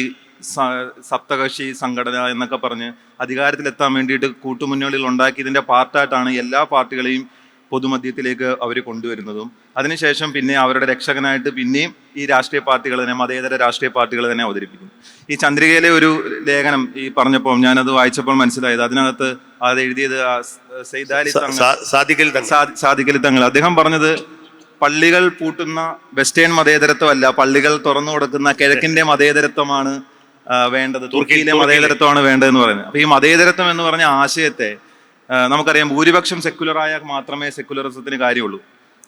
സപ്തകക്ഷി സംഘടന എന്നൊക്കെ പറഞ്ഞ് അധികാരത്തിലെത്താൻ വേണ്ടിയിട്ട് കൂട്ടുമുന്നണികൾ ഉണ്ടാക്കിയതിന്റെ പാർട്ടായിട്ടാണ് എല്ലാ പാർട്ടികളെയും പൊതുമധ്യത്തിലേക്ക് അവർ കൊണ്ടുവരുന്നതും അതിനുശേഷം പിന്നെ അവരുടെ രക്ഷകനായിട്ട് പിന്നെയും ഈ രാഷ്ട്രീയ പാർട്ടികൾ തന്നെ മതേതര രാഷ്ട്രീയ പാർട്ടികൾ തന്നെ അവതരിപ്പിക്കും. ഈ ചന്ദ്രികയിലെ ഒരു ലേഖനം ഈ പറഞ്ഞപ്പോൾ ഞാനത് വായിച്ചപ്പോൾ മനസ്സിലായത് അതിനകത്ത് അത് എഴുതിയത് സാദിഖലി തങ്ങൾ അദ്ദേഹം പറഞ്ഞത് പള്ളികൾ പൂട്ടുന്ന വെസ്റ്റേൺ മതേതരത്വമല്ല, പള്ളികൾ തുറന്നു കൊടുക്കുന്ന കിഴക്കിന്റെ മതേതരത്വമാണ് വേണ്ടത്, തുർക്കിയിലെ മതേതരത്വമാണ് വേണ്ടതെന്ന് പറയുന്നത്. അപ്പൊ ഈ മതേതരത്വം എന്ന് പറഞ്ഞ ആശയത്തെ നമുക്കറിയാം ഭൂരിപക്ഷം സെക്കുലറായാൽ മാത്രമേ സെക്കുലറിസത്തിന് കാര്യമുള്ളൂ.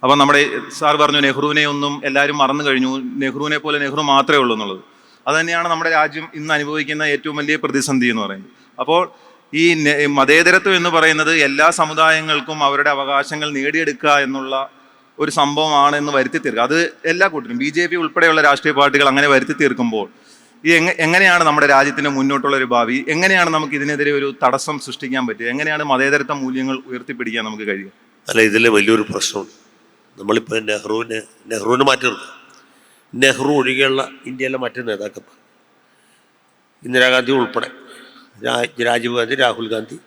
അപ്പം നമ്മുടെ സാർ പറഞ്ഞു നെഹ്റുവിനെ ഒന്നും എല്ലാവരും മറന്നു കഴിഞ്ഞു, നെഹ്റുവിനെ പോലെ നെഹ്റു മാത്രമേ ഉള്ളൂ എന്നുള്ളത്. അത് തന്നെയാണ് നമ്മുടെ രാജ്യം ഇന്ന് അനുഭവിക്കുന്ന ഏറ്റവും വലിയ പ്രതിസന്ധി എന്ന് പറയുന്നത്. അപ്പോൾ ഈ മതേതരത്വം എന്ന് പറയുന്നത് എല്ലാ സമുദായങ്ങൾക്കും അവരുടെ അവകാശങ്ങൾ നേടിയെടുക്കുക എന്നുള്ള ഒരു സംഭവമാണ് എന്ന് വരുത്തി തീർക്കുക. അത് എല്ലാ കൂട്ടരും BJP ഉൾപ്പെടെയുള്ള രാഷ്ട്രീയ പാർട്ടികൾ അങ്ങനെ വരുത്തി തീർക്കുമ്പോൾ ഈ എങ്ങനെയാണ് നമ്മുടെ രാജ്യത്തിന് മുന്നോട്ടുള്ള ഒരു ഭാവി, എങ്ങനെയാണ് നമുക്ക് ഇതിനെതിരെ ഒരു തടസ്സം സൃഷ്ടിക്കാൻ പറ്റുക, എങ്ങനെയാണ് മതേതരത്വ മൂല്യങ്ങൾ ഉയർത്തിപ്പിടിക്കാൻ നമുക്ക് കഴിയുക? അല്ല, ഇതിൽ വലിയൊരു പ്രശ്നമുണ്ട്. നമ്മളിപ്പോൾ നെഹ്റുവിനെ മാറ്റി നിർത്തുക. നെഹ്റു ഒഴികെയുള്ള ഇന്ത്യയിലെ മറ്റ് നേതാക്കന്മാർ, ഇന്ദിരാഗാന്ധി ഉൾപ്പെടെ, രാജീവ് ഗാന്ധി, രാഹുൽ ഗാന്ധി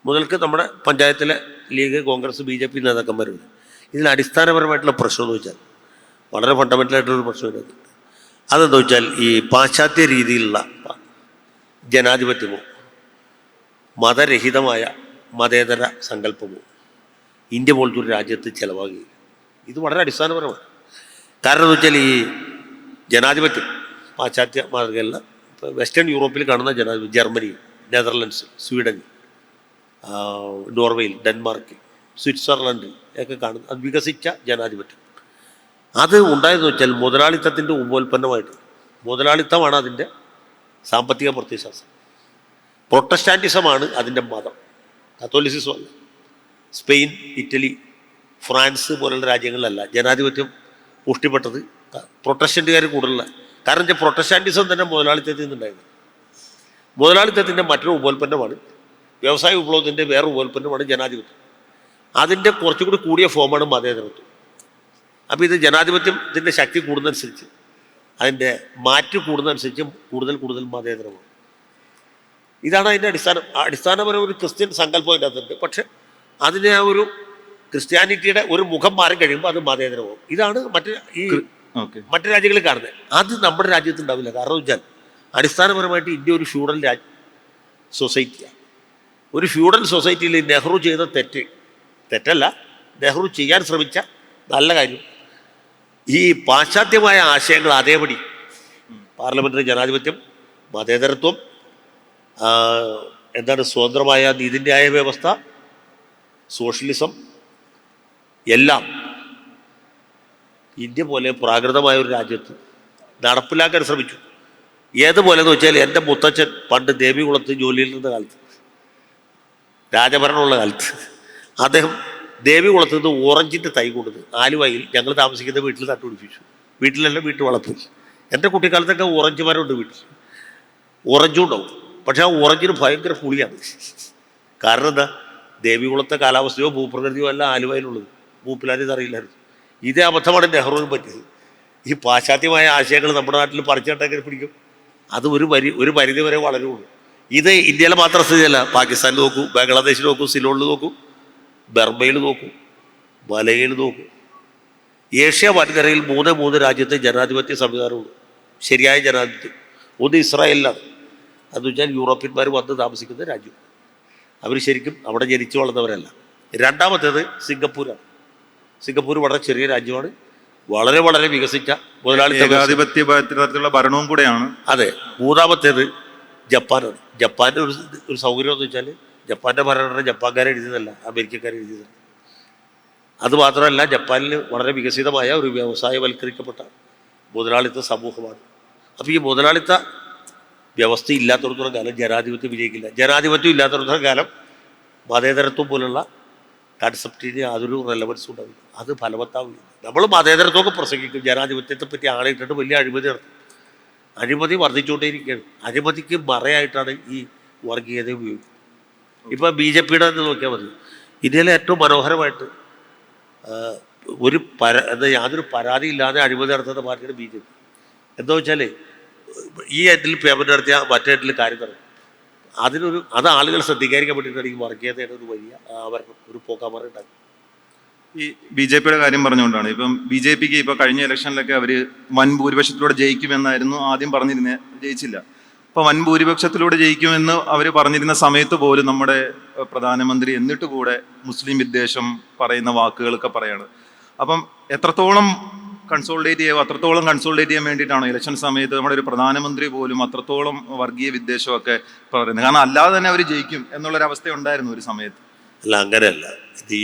മുതൽക്ക് നമ്മുടെ പഞ്ചായത്തിലെ ലീഗ്, കോൺഗ്രസ്, BJP നേതാക്കന്മാരുണ്ട്. ഇതിൽ അടിസ്ഥാനപരമായിട്ടുള്ള പ്രശ്നം എന്ന് വെച്ചാൽ വളരെ ഫണ്ടമെൻ്റലായിട്ടുള്ളൊരു പ്രശ്നം ഇതിനകത്ത്. അതെന്താ വെച്ചാൽ ഈ പാശ്ചാത്യ രീതിയിലുള്ള ജനാധിപത്യമോ മതരഹിതമായ മതേതര സങ്കല്പമോ ഇന്ത്യ പോലത്തെ ഒരു രാജ്യത്ത് ചിലവാകുകയില്ല. ഇത് വളരെ അടിസ്ഥാനപരമാണ്. കാരണം എന്ന് വെച്ചാൽ ഈ ജനാധിപത്യം പാശ്ചാത്യ മാർഗമല്ല. ഇപ്പോൾ വെസ്റ്റേൺ യൂറോപ്പിൽ കാണുന്ന ജനാധിപത്യം ജർമ്മനി, നെതർലൻഡ്സ്, സ്വീഡൻ, നോർവേയിൽ, ഡെൻമാർക്കിൽ, സ്വിറ്റ്സർലൻഡിൽ ഒക്കെ കാണുന്ന അത് വികസിച്ച ജനാധിപത്യം. അത് ഉണ്ടായെന്ന് വെച്ചാൽ മുതലാളിത്തത്തിൻ്റെ ഉപോൽപ്പന്നമായിട്ട്, മുതലാളിത്തമാണ് അതിൻ്റെ സാമ്പത്തിക പ്രത്യയശാസ്ത്രം. പ്രൊട്ടസ്റ്റാൻറ്റിസമാണ് അതിൻ്റെ മതം, കത്തോലിസിസം അല്ല. സ്പെയിൻ, ഇറ്റലി, ഫ്രാൻസ് പോലുള്ള രാജ്യങ്ങളിലല്ല ജനാധിപത്യം പുഷ്ടിപ്പെട്ടത്. പ്രൊട്ടസ്റ്റൻ്റുകാർ കൂടുതലുള്ള കാരണം വെച്ചാൽ പ്രൊട്ടസ്റ്റാൻറ്റിസം തന്നെ മുതലാളിത്തത്തിൽ നിന്നുണ്ടായിരുന്നു. മുതലാളിത്തത്തിൻ്റെ മറ്റൊരു ഉപോൽപ്പന്നമാണ്, വ്യവസായ വിപ്ലവത്തിൻ്റെ വേറെ ഉപോൽപ്പന്നമാണ് ജനാധിപത്യം. അതിൻ്റെ കുറച്ചുകൂടി കൂടിയ ഫോമാണ് മതേതരത്വം. അപ്പോൾ ഇത് ജനാധിപത്യത്തിൻ്റെ ശക്തി കൂടുന്നതനുസരിച്ച്, അതിൻ്റെ മാറ്റ് കൂടുന്നതനുസരിച്ച് കൂടുതൽ മതേതരമാണ്. ഇതാണ് അതിൻ്റെ അടിസ്ഥാനപരം ഒരു ക്രിസ്ത്യൻ സങ്കല്പം അതിനകത്തുണ്ട്. പക്ഷെ അതിനെ ആ ഒരു ക്രിസ്ത്യാനിറ്റിയുടെ ഒരു മുഖം മാറി കഴിയുമ്പോൾ അത് മതേതരമാവും. ഇതാണ് മറ്റു രാജ്യങ്ങളിൽ കാണുന്നത്. അത് നമ്മുടെ രാജ്യത്ത് ഉണ്ടാവില്ല. കാരണം വെച്ചാൽ അടിസ്ഥാനപരമായിട്ട് ഇന്ത്യ ഒരു ഫ്യൂഡൽ സൊസൈറ്റിയാണ്. ഒരു ഫ്യൂഡൽ സൊസൈറ്റിയിൽ നെഹ്റു ചെയ്ത തെറ്റല്ല, നെഹ്റു ചെയ്യാൻ ശ്രമിച്ച നല്ല കാര്യം, ഈ പാശ്ചാത്യമായ ആശയങ്ങൾ അതേപടി പാർലമെൻ്ററി ജനാധിപത്യം, മതേതരത്വം, സ്വതന്ത്രമായ നീതിന്യായ വ്യവസ്ഥ, സോഷ്യലിസം എല്ലാം ഇന്ത്യ പോലെ പ്രാകൃതമായ ഒരു രാജ്യത്ത് നടപ്പിലാക്കാൻ ശ്രമിച്ചു. ഏതുപോലെ എന്ന് വെച്ചാൽ എൻ്റെ മുത്തച്ഛൻ പണ്ട് ദേവികുളത്ത് ജോലിയിൽ നിന്ന കാലത്ത്, രാജഭരണമുള്ള കാലത്ത്, അദ്ദേഹം ദേവികുളത്ത് നിന്ന് ഓറഞ്ചിൻ്റെ തൈ കൊടുത്ത് ആലുവയിൽ ഞങ്ങൾ താമസിക്കുന്ന വീട്ടിൽ നട്ടുപിടിപ്പിച്ചു. വീട്ടിലല്ല, വീട്ടു വളപ്പിൽ. എൻ്റെ കുട്ടിക്കാലത്തൊക്കെ ഓറഞ്ച് മരമുണ്ട് വീട്ടിൽ, ഓറഞ്ചും ഉണ്ടാവും. പക്ഷെ ആ ഓറഞ്ചിന് ഭയങ്കര പുളിയാണ്. കാരണം എന്താ, ദേവികുളത്തെ കാലാവസ്ഥയോ ഭൂപ്രകൃതിയോ അല്ല ആലുവയിലുള്ളത്. മൂപ്പിലാരിത് അറിയില്ലായിരുന്നു. ഇതേ അബദ്ധമാണ് നെഹ്റുവിന് പറ്റിയത്. ഈ പാശ്ചാത്യമായ ആശയങ്ങൾ നമ്മുടെ നാട്ടിൽ പറിച്ചിട്ടെങ്ങനെ പിടിക്കും? അത് ഒരു പരിധി വരെ വളരുള്ളൂ. ഇത് ഇന്ത്യയിലെ മാത്രം സ്ഥിതിയല്ല. പാകിസ്ഥാനിൽ നോക്കൂ, ബംഗ്ലാദേശിൽ നോക്കൂ, സിലോണിൽ നോക്കൂ, ബർമയിൽ നോക്കൂ, മലയിൽ നോക്കൂ. ഏഷ്യ വൻകരയിൽ 3 രാജ്യത്തെ ജനാധിപത്യ സംവിധാനമുള്ളൂ, ശരിയായ ജനാധിപത്യം. ഒന്ന് ഇസ്രായേലിലാണ്. അതെന്ന് വെച്ചാൽ യൂറോപ്യന്മാർ വന്ന് താമസിക്കുന്ന രാജ്യം. അവർ ശരിക്കും അവിടെ ജനിച്ചു വളർന്നവരല്ല. രണ്ടാമത്തേത് സിംഗപ്പൂരാണ്. സിംഗപ്പൂർ വളരെ ചെറിയ രാജ്യമാണ്, വളരെ വികസിച്ച മുതലാളിത്തത്തിലുള്ള ഭരണവും കൂടെയാണ്. അതെ. മൂന്നാമത്തേത് ജപ്പാനാണ്. ജപ്പാൻ്റെ ഒരു സൗകര്യം എന്ന് വെച്ചാൽ ജപ്പാൻ്റെ ഭരണഘടന ജപ്പാൻകാരെ എഴുതിയതല്ല, അമേരിക്കക്കാരെ എഴുതിയതല്ല. അതുമാത്രമല്ല, ജപ്പാനിൽ വളരെ വികസിതമായ ഒരു വ്യവസായവൽക്കരിക്കപ്പെട്ട മുതലാളിത്ത സമൂഹമാണ്. അപ്പോൾ ഈ മുതലാളിത്ത വ്യവസ്ഥ ഇല്ലാത്തടത്തോളം കാലം ജനാധിപത്യം വിജയിക്കില്ല. ജനാധിപത്യം ഇല്ലാത്തടത്തോളം കാലം മതേതരത്വം പോലുള്ള കൺസെപ്റ്റിന് യാതൊരു റെലവൻസും ഉണ്ടാവില്ല, അത് ഫലവത്താവില്ല. നമ്മൾ മതേതരത്വമൊക്കെ പ്രസംഗിക്കും, ജനാധിപത്യത്തെ പറ്റി ആളെയിട്ടിട്ട് വലിയ അഴിമതി നടത്തും. അഴിമതി വർദ്ധിച്ചുകൊണ്ടേയിരിക്കുകയാണ്. അഴിമതിക്ക് മറയായിട്ടാണ് ഈ വർഗീയത ഉപയോഗിക്കുന്നത്. ഇപ്പോൾ BJPയുടെ നോക്കിയാൽ മതി. ഇന്ത്യയിലെ ഏറ്റവും മനോഹരമായിട്ട് യാതൊരു പരാതിയില്ലാതെ അഴിമതി നടത്തുന്ന പാർട്ടിയാണ് BJP. എന്താ വെച്ചാൽ ഈ ഹെഡിൽ പേയ്മെൻറ്റ് നടത്തിയാൽ മറ്റേ ഹെഡിൽ കാര്യം നടക്കും. അത് ആളുകൾ ശ്രദ്ധിക്കാതിരിക്കാൻ വേണ്ടിയിട്ടാണ് ഈ വർഗീയതയുടെ ഒരു വലിയ ആവരണം, ഒരു പോക്കാമറ ഉണ്ടാക്കി. ഈ BJPയുടെ കാര്യം പറഞ്ഞുകൊണ്ടാണ് ഇപ്പം BJPക്ക് ഇപ്പോൾ കഴിഞ്ഞ ഇലക്ഷനിലൊക്കെ അവർ വൻ ഭൂരിപക്ഷത്തിലൂടെ ജയിക്കുമെന്നായിരുന്നു ആദ്യം പറഞ്ഞിരുന്നത്, ജയിച്ചില്ല. അപ്പോൾ വൻ ഭൂരിപക്ഷത്തിലൂടെ ജയിക്കുമെന്ന് അവർ പറഞ്ഞിരുന്ന സമയത്ത് പോലും നമ്മുടെ പ്രധാനമന്ത്രി എന്നിട്ട് കൂടെ മുസ്ലിം വിദ്വേഷം പറയുന്ന വാക്കുകളൊക്കെ പറയാണ്. അപ്പം എത്രത്തോളം കൺസോളിഡേറ്റ് ചെയ്യാൻ വേണ്ടിയിട്ടാണോ ഇലക്ഷൻ സമയത്ത് നമ്മുടെ ഒരു പ്രധാനമന്ത്രി പോലും അത്രത്തോളം വർഗീയ വിദ്വേഷമൊക്കെ പറയുന്നത്? കാരണം അല്ലാതെ തന്നെ അവർ ജയിക്കും എന്നുള്ളൊരവസ്ഥ ഉണ്ടായിരുന്നു ഒരു സമയത്ത്. അല്ല, അങ്ങനെയല്ല. ഈ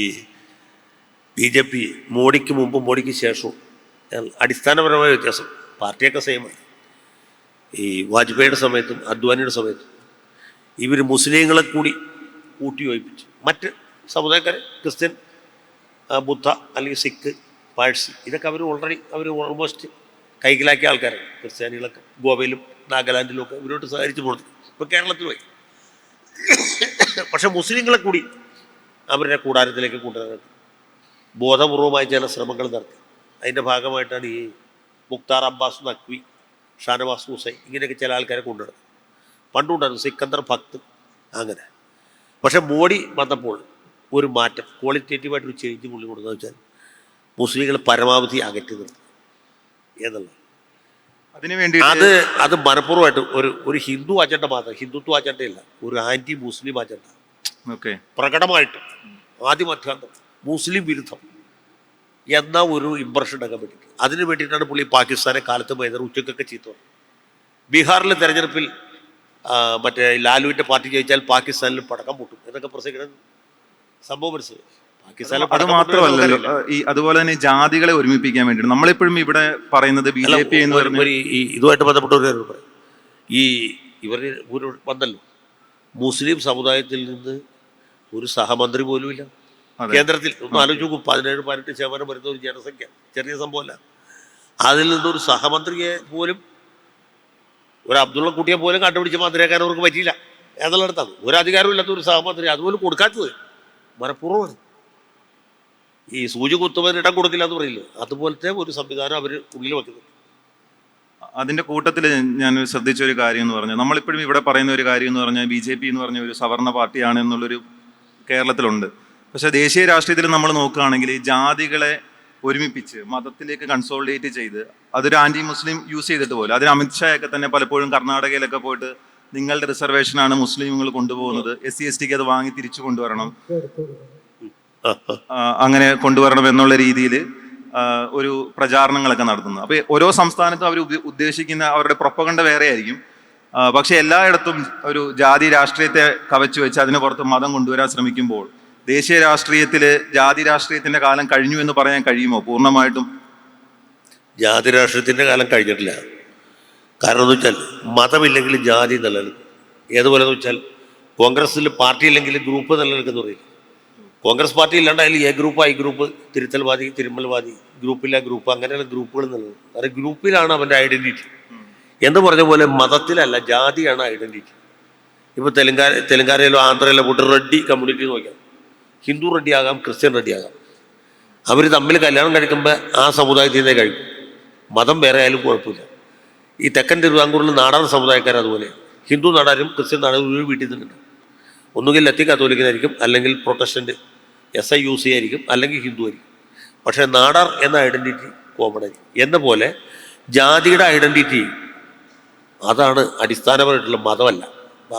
BJP മോഡിക്ക് മുമ്പും മോഡിക്ക് ശേഷവും അടിസ്ഥാനപരമായ വ്യത്യാസം. പാർട്ടിയൊക്കെ സെയിമാണ്. ഈ വാജ്പേയിയുടെ സമയത്തും അദ്വാനിയുടെ സമയത്തും ഇവർ മുസ്ലിങ്ങളെ കൂടി കൂട്ടിയോജിപ്പിച്ചു. മറ്റ് സമുദായക്കാരെ, ക്രിസ്ത്യൻ, ബുദ്ധ അല്ലെങ്കിൽ സിഖ്, പാഴ്സി, ഇതൊക്കെ അവർ ഓൾമോസ്റ്റ് കൈക്കലാക്കിയ ആൾക്കാരാണ്. ക്രിസ്ത്യാനികളൊക്കെ ഗോവയിലും നാഗാലാൻഡിലും ഒക്കെ ഇവരോട്ട് സഹകരിച്ച് കൊടുത്തു. ഇപ്പോൾ കേരളത്തിൽ പോയി. പക്ഷെ മുസ്ലിങ്ങളെ കൂടി അവരുടെ കൂടാരത്തിലേക്ക് കൊണ്ടുവരാനായിട്ട് ബോധപൂർവമായ ചില ശ്രമങ്ങൾ നടത്തി. അതിൻ്റെ ഭാഗമായിട്ടാണ് ഈ മുക്താർ അബ്ബാസ് നഖ്വി, ഷാനവാസ് ഹുസൈൻ, ഇങ്ങനെയൊക്കെ ചില ആൾക്കാരെ കൊണ്ടുവരുന്നത്. പണ്ടുണ്ടായിരുന്നു സിക്കന്ദർ ഭക്ത്, അങ്ങനെ. പക്ഷെ മോഡി വന്നപ്പോൾ ഒരു മാറ്റം, ക്വാളിറ്റേറ്റീവായിട്ടൊരു ചേഞ്ച് പുള്ളി കൊടുക്കുന്നത് വെച്ചാൽ മുസ്ലിങ്ങൾ പരമാവധി അകറ്റി നിർത്തും എന്നുള്ളത്. അതിനുവേണ്ടി അത് മനഃപൂർവ്വമായിട്ട് ഒരു ഹിന്ദു അജണ്ട മാത്രം, ഹിന്ദുത്വ അജണ്ടയില്ല, ഒരു ആൻറ്റി മുസ്ലിം അജണ്ട പ്രകടമായിട്ട് ആദ്യമധ്യാന്തം മുസ്ലിം വിരുദ്ധം എന്ന ഒരു ഇംപ്രഷൻ ഉണ്ടാക്കാൻ വേണ്ടിയിട്ട്. അതിന് വേണ്ടിയിട്ടാണ് പുള്ളി പാകിസ്ഥാനെ കാലത്ത് വൈകുന്നേരം ഉച്ചക്കൊക്കെ ചീത്ത പറഞ്ഞു. ബീഹാറിലെ തെരഞ്ഞെടുപ്പിൽ മറ്റേ ലാലുവിൻ്റെ പാർട്ടി ജയിച്ചാൽ പാകിസ്ഥാനിൽ പടക്കം പൊട്ടും എന്നൊക്കെ പ്രസംഗിക്കുന്ന സംഭവം മനസ്സിലായി. അത് മാത്രമല്ലല്ലോ, ഈ അതുപോലെ തന്നെ ജാതികളെ ഒരുമിപ്പിക്കാൻ വേണ്ടിയിട്ട് നമ്മളെപ്പോഴും ഇവിടെ പറയുന്നത് BJP എന്ന് പറയുമ്പോൾ ഇതുമായിട്ട് ബന്ധപ്പെട്ട ഒരു കാര്യം പറയാം. ഇവർ വന്നല്ലോ, മുസ്ലിം സമുദായത്തിൽ നിന്ന് ഒരു സഹമന്ത്രി പോലും ഇല്ല കേന്ദ്രത്തിൽ. ഒന്ന് ആലോചിച്ച് നോക്കും, 17-18% വരുന്ന ഒരു ജനസംഖ്യ, ചെറിയ സംഭവമല്ല. അതിൽ നിന്നൊരു സഹമന്ത്രിയെ പോലും, ഒരു അബ്ദുള്ള കുട്ടിയെ പോലും കണ്ടുപിടിച്ച് മന്ത്രിയാക്കാൻ അവർക്ക് പറ്റിയില്ല എന്നുള്ളിടത്താണ്. ഒരു അധികാരവും ഇല്ലാത്ത ഒരു സഹമന്ത്രി, അതുപോലും കൊടുക്കാത്തത് മനഃപൂർവ്വമാണ്. ഈ സൂചി കുത്തുന്നതിന് ഇടം കൊടുക്കില്ല എന്ന് പറയില്ല, അതുപോലത്തെ ഒരു സംവിധാനം അവർ ഉള്ളിൽ വെക്കുന്നത്. അതിൻ്റെ കൂട്ടത്തിൽ ഞാൻ ശ്രദ്ധിച്ച ഒരു കാര്യം എന്ന് പറഞ്ഞാൽ, നമ്മളിപ്പോഴും ഇവിടെ പറയുന്ന ഒരു കാര്യം എന്ന് പറഞ്ഞാൽ BJP എന്ന് പറഞ്ഞ ഒരു സവർണ പാർട്ടിയാണ് എന്നുള്ളൊരു കേരളത്തിലുണ്ട്. പക്ഷേ ദേശീയ രാഷ്ട്രീയത്തിൽ നമ്മൾ നോക്കുകയാണെങ്കിൽ ഈ ജാതികളെ ഒരുമിപ്പിച്ച് മതത്തിലേക്ക് കൺസോളിഡേറ്റ് ചെയ്ത് അതൊരു ആൻറ്റി മുസ്ലിം യൂസ് ചെയ്തിട്ട് പോലും, അതിന് അമിത്ഷായൊക്കെ തന്നെ പലപ്പോഴും കർണാടകയിലൊക്കെ പോയിട്ട് നിങ്ങളുടെ റിസർവേഷനാണ് മുസ്ലിങ്ങൾ കൊണ്ടുപോകുന്നത്, SC/STക്ക് അത് വാങ്ങി തിരിച്ചു കൊണ്ടുവരണം, അങ്ങനെ കൊണ്ടുവരണം എന്നുള്ള രീതിയിൽ ഒരു പ്രചാരണങ്ങളൊക്കെ നടത്തുന്നത്. അപ്പോൾ ഓരോ സംസ്ഥാനത്തും അവർ ഉദ്ദേശിക്കുന്ന അവരുടെ പ്രൊപ്പഗണ്ട വേറെ ആയിരിക്കും. പക്ഷെ എല്ലായിടത്തും ഒരു ജാതി രാഷ്ട്രീയത്തെ കവച്ചു വെച്ച് അതിന് പുറത്ത് മതം കൊണ്ടുവരാൻ ശ്രമിക്കുമ്പോൾ ദേശീയ രാഷ്ട്രീയത്തിൽ ജാതി രാഷ്ട്രീയത്തിന്റെ കാലം കഴിഞ്ഞു എന്ന് പറയാൻ കഴിയുമോ പൂർണ്ണമായിട്ടും? ജാതി രാഷ്ട്രീയത്തിന്റെ കാലം കഴിഞ്ഞിട്ടില്ല. കാരണം എന്ന് വെച്ചാൽ മതമില്ലെങ്കിൽ ജാതി നിലനിൽക്കും. ഏതുപോലെ എന്ന് വെച്ചാൽ കോൺഗ്രസ്സിൽ പാർട്ടി ഇല്ലെങ്കിൽ ഗ്രൂപ്പ് നിലനിൽക്കുന്ന പറയും. കോൺഗ്രസ് പാർട്ടി ഇല്ലാണ്ടായാലും A ഗ്രൂപ്പ്, I ഗ്രൂപ്പ്, തിരുത്തൽവാദി, തിരുമൽവാദി, ഗ്രൂപ്പില്ല ഗ്രൂപ്പ്, അങ്ങനെയുള്ള ഗ്രൂപ്പുകൾ നിലനിൽക്കും. കാരണം ഗ്രൂപ്പിലാണ് അവൻ്റെ ഐഡന്റിറ്റി എന്ന് പറഞ്ഞ പോലെ മതത്തിലല്ല, ജാതിയാണ് ഐഡന്റിറ്റി. ഇപ്പോൾ തെലങ്കാനയിലോ ആന്ധ്രയിലോ പോയിട്ട് റെഡ്ഡി കമ്മ്യൂണിറ്റി നോക്കിയാൽ ഹിന്ദു റെഡ്ഡി ആകാം, ക്രിസ്ത്യൻ റെഡ്ഡി ആകാം. അവർ തമ്മിൽ കല്യാണം കഴിക്കുമ്പോൾ ആ സമുദായത്തിൽ നിന്നേ കഴിക്കും. മതം വേറെ ആയാലും കുഴപ്പമില്ല. ഈ തെക്കൻ തിരുവിതാംകൂറിൽ നാടാർ സമുദായക്കാർ അതുപോലെ, ഹിന്ദു നാടാരും ക്രിസ്ത്യൻ നാടാരും ഒരു വീട്ടിൽ നിന്നുണ്ട്. ഒന്നുകിൽ ലത്തീൻ കത്തോലിക്കനായിരിക്കും, അല്ലെങ്കിൽ പ്രൊട്ടസ്റ്റൻ്റ് SIUC ആയിരിക്കും, അല്ലെങ്കിൽ ഹിന്ദു ആയിരിക്കും. പക്ഷേ നാടാർ എന്ന ഐഡൻറ്റിറ്റി കോമൺ ആയിരിക്കും. എന്ന പോലെ ജാതിയുടെ ഐഡൻറ്റിറ്റി അതാണ് അടിസ്ഥാനപരമായിട്ടുള്ള മതമല്ല.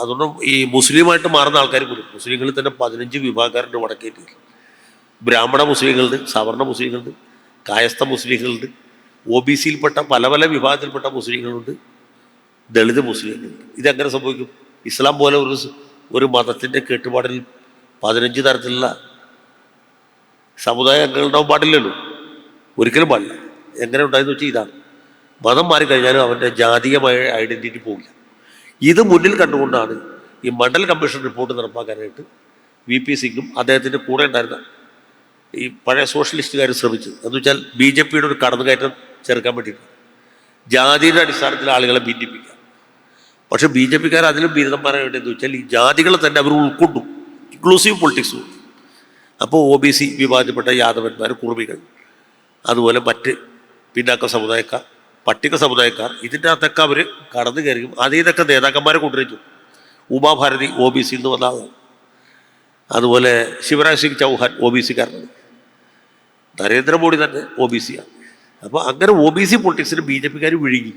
അതുകൊണ്ട് ഈ മുസ്ലിമായിട്ട് മാറുന്ന ആൾക്കാർ പോലും, മുസ്ലിങ്ങളിൽ തന്നെ 15 വിഭാഗക്കാരുണ്ട് വടക്കേറ്റിൽ. ബ്രാഹ്മണ മുസ്ലിങ്ങളുണ്ട്, സവർണ മുസ്ലിങ്ങളുണ്ട്, കായസ്ഥ മുസ്ലിങ്ങളുണ്ട്, OBCയിൽപ്പെട്ട പല പല വിഭാഗത്തിൽപ്പെട്ട മുസ്ലിങ്ങളുണ്ട്, ദളിത് മുസ്ലിങ്ങളുണ്ട്. ഇതെങ്ങനെ സംഭവിക്കും? ഇസ്ലാം പോലെ ഒരു മതത്തിൻ്റെ കേട്ടുപാടിൽ 15 തരത്തിലുള്ള സമുദായ അംഗങ്ങളുണ്ടാവാൻ പാടില്ലല്ലോ, ഒരിക്കലും പാടില്ല. എങ്ങനെ ഉണ്ടായെന്ന് വെച്ചാൽ ഇതാണ്, മതം മാറിക്കഴിഞ്ഞാലും അവൻ്റെ ജാതീയമായ ഐഡൻറ്റിറ്റി പോകില്ല. ഇത് മുന്നിൽ കണ്ടുകൊണ്ടാണ് ഈ മണ്ഡൽ കമ്മീഷൻ റിപ്പോർട്ട് നടപ്പാക്കാനായിട്ട് VP സിംഗും അദ്ദേഹത്തിൻ്റെ കൂടെ ഉണ്ടായിരുന്ന ഈ പഴയ സോഷ്യലിസ്റ്റുകാർ ശ്രമിച്ചത്. എന്ന് വെച്ചാൽ BJPയുടെ ഒരു കടന്നുകയറ്റം ചെറുക്കാൻ വേണ്ടിയിട്ടാണ്, ജാതിയുടെ അടിസ്ഥാനത്തിൽ ആളുകളെ ഭിന്നിപ്പിക്കുക. പക്ഷേ BJPക്കാർ അതിലും ബിരുദന്മാരായിട്ട് എന്ന് വെച്ചാൽ ഈ ജാതികളെ തന്നെ അവർ ഉൾക്കൊണ്ടു, ഇൻക്ലൂസീവ് പൊളിറ്റിക്സ്. അപ്പോൾ OBC വിഭാഗത്തിൽപ്പെട്ട യാദവന്മാർ, കുറുമികൾ, അതുപോലെ മറ്റ് പിന്നാക്ക സമുദായക്കാർ, പട്ടിക സമുദായക്കാർ, ഇതിൻ്റെ അകത്തൊക്കെ അവർ കടന്നു കയറിയും അതിൽ നിന്നൊക്കെ നേതാക്കന്മാരെ കൊണ്ടുവരുന്നു. ഉമാഭാരതി OBCയിൽ നിന്ന് വന്ന ആളാണ്. അതുപോലെ ശിവരാജ് സിംഗ് ചൗഹാൻ OBCക്കാരനാണ്. നരേന്ദ്രമോദി തന്നെ OBCയാണ്. അപ്പോൾ അങ്ങനെ OBC പൊളിറ്റിക്സിന് BJPക്കാർ വിഴുങ്ങി.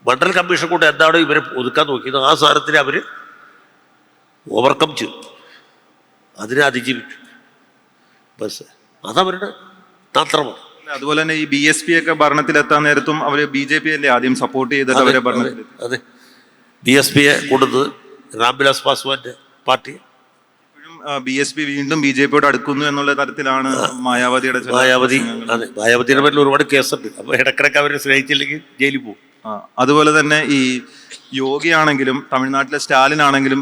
മണ്ഡൽ കമ്മീഷൻ കൊണ്ട് എന്താണോ ഇവരെ ഒതുക്കാൻ നോക്കിയത് ആ സാധനത്തിന് അവർ ഓവർകം ചെയ്തു, അതിനെ അതിജീവിച്ചു. ബസ് അതവരുടെ തന്ത്രമാണ്. അതുപോലെ തന്നെ ഈ BSP ഒക്കെ ഭരണത്തിലെത്താൻ നേരത്തും അവർ BJP അല്ലേ ആദ്യം സപ്പോർട്ട് ചെയ്തിട്ട് അവരെ ഭരണത്തിൽ. അതെ, BSPയെ കൊണ്ടത് രാംവിലാസ് പാസ്വാന്റെ പാർട്ടി. BSP വീണ്ടും BJPയോട് അടുക്കുന്നു എന്നുള്ള തരത്തിലാണ് മായാവതിയുടെ അതെ, മായാവതിയുടെ പേരിൽ ഒരുപാട് കേസുണ്ട്. അപ്പോൾ ഇടക്കിടക്ക് അവരെ സ്നേഹിച്ചില്ലെങ്കിൽ ജയിലിൽ പോകും. അതുപോലെ തന്നെ ഈ യോഗി ആണെങ്കിലും തമിഴ്നാട്ടിലെ സ്റ്റാലിൻ ആണെങ്കിലും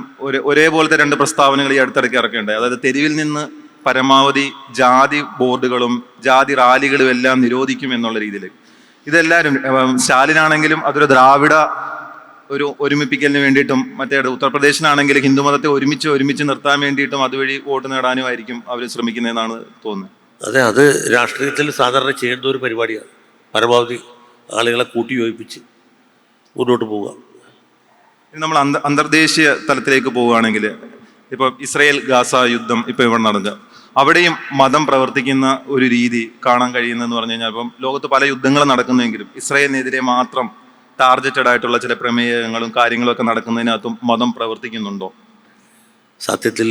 ഒരേപോലത്തെ രണ്ട് പ്രസ്താവനകൾ ഈ അടുത്തിടയ്ക്ക് ഇറക്കുകയുണ്ടായി. അതായത് തെരുവിൽ നിന്ന് പരമാവധി ജാതി ബോർഡുകളും ജാതി റാലികളും എല്ലാം നിരോധിക്കും എന്നുള്ള രീതിയിൽ. ഇതെല്ലാവരും സ്റ്റാലിൻ ആണെങ്കിലും അതൊരു ദ്രാവിഡ ഒരുമിപ്പിക്കലിന് വേണ്ടിയിട്ടും, മറ്റേ ഉത്തർപ്രദേശിനാണെങ്കിൽ ഹിന്ദുമതത്തെ ഒരുമിച്ച് നിർത്താൻ വേണ്ടിയിട്ടും അതുവഴി വോട്ട് നേടാനുമായിരിക്കും അവർ ശ്രമിക്കുന്നതെന്നാണ് തോന്നുന്നത്. അതെ, അത് രാഷ്ട്രീയത്തിൽ സാധാരണ ചെയ്യേണ്ട ഒരു പരിപാടിയാണ്. പരമാവധി ആളുകളെ കൂട്ടി യോജിപ്പിച്ച് മുന്നോട്ട് പോവുക. നമ്മൾ അന്തർദേശീയ തലത്തിലേക്ക് പോവുകയാണെങ്കിൽ ഇപ്പോൾ ഇസ്രായേൽ ഗാസ യുദ്ധം ഇപ്പോൾ ഇവിടെ നടന്നത്, അവിടെയും മതം പ്രവർത്തിക്കുന്ന ഒരു രീതി കാണാൻ കഴിയുന്നതെന്ന് പറഞ്ഞു കഴിഞ്ഞാൽ, ഇപ്പം ലോകത്ത് പല യുദ്ധങ്ങളും നടക്കുന്നെങ്കിലും ഇസ്രായേലിനെതിരെ മാത്രം ടാർഗറ്റഡ് ആയിട്ടുള്ള ചില പ്രമേയങ്ങളും കാര്യങ്ങളും ഒക്കെ നടക്കുന്നതിനകത്തും മതം പ്രവർത്തിക്കുന്നുണ്ടോ? സത്യത്തിൽ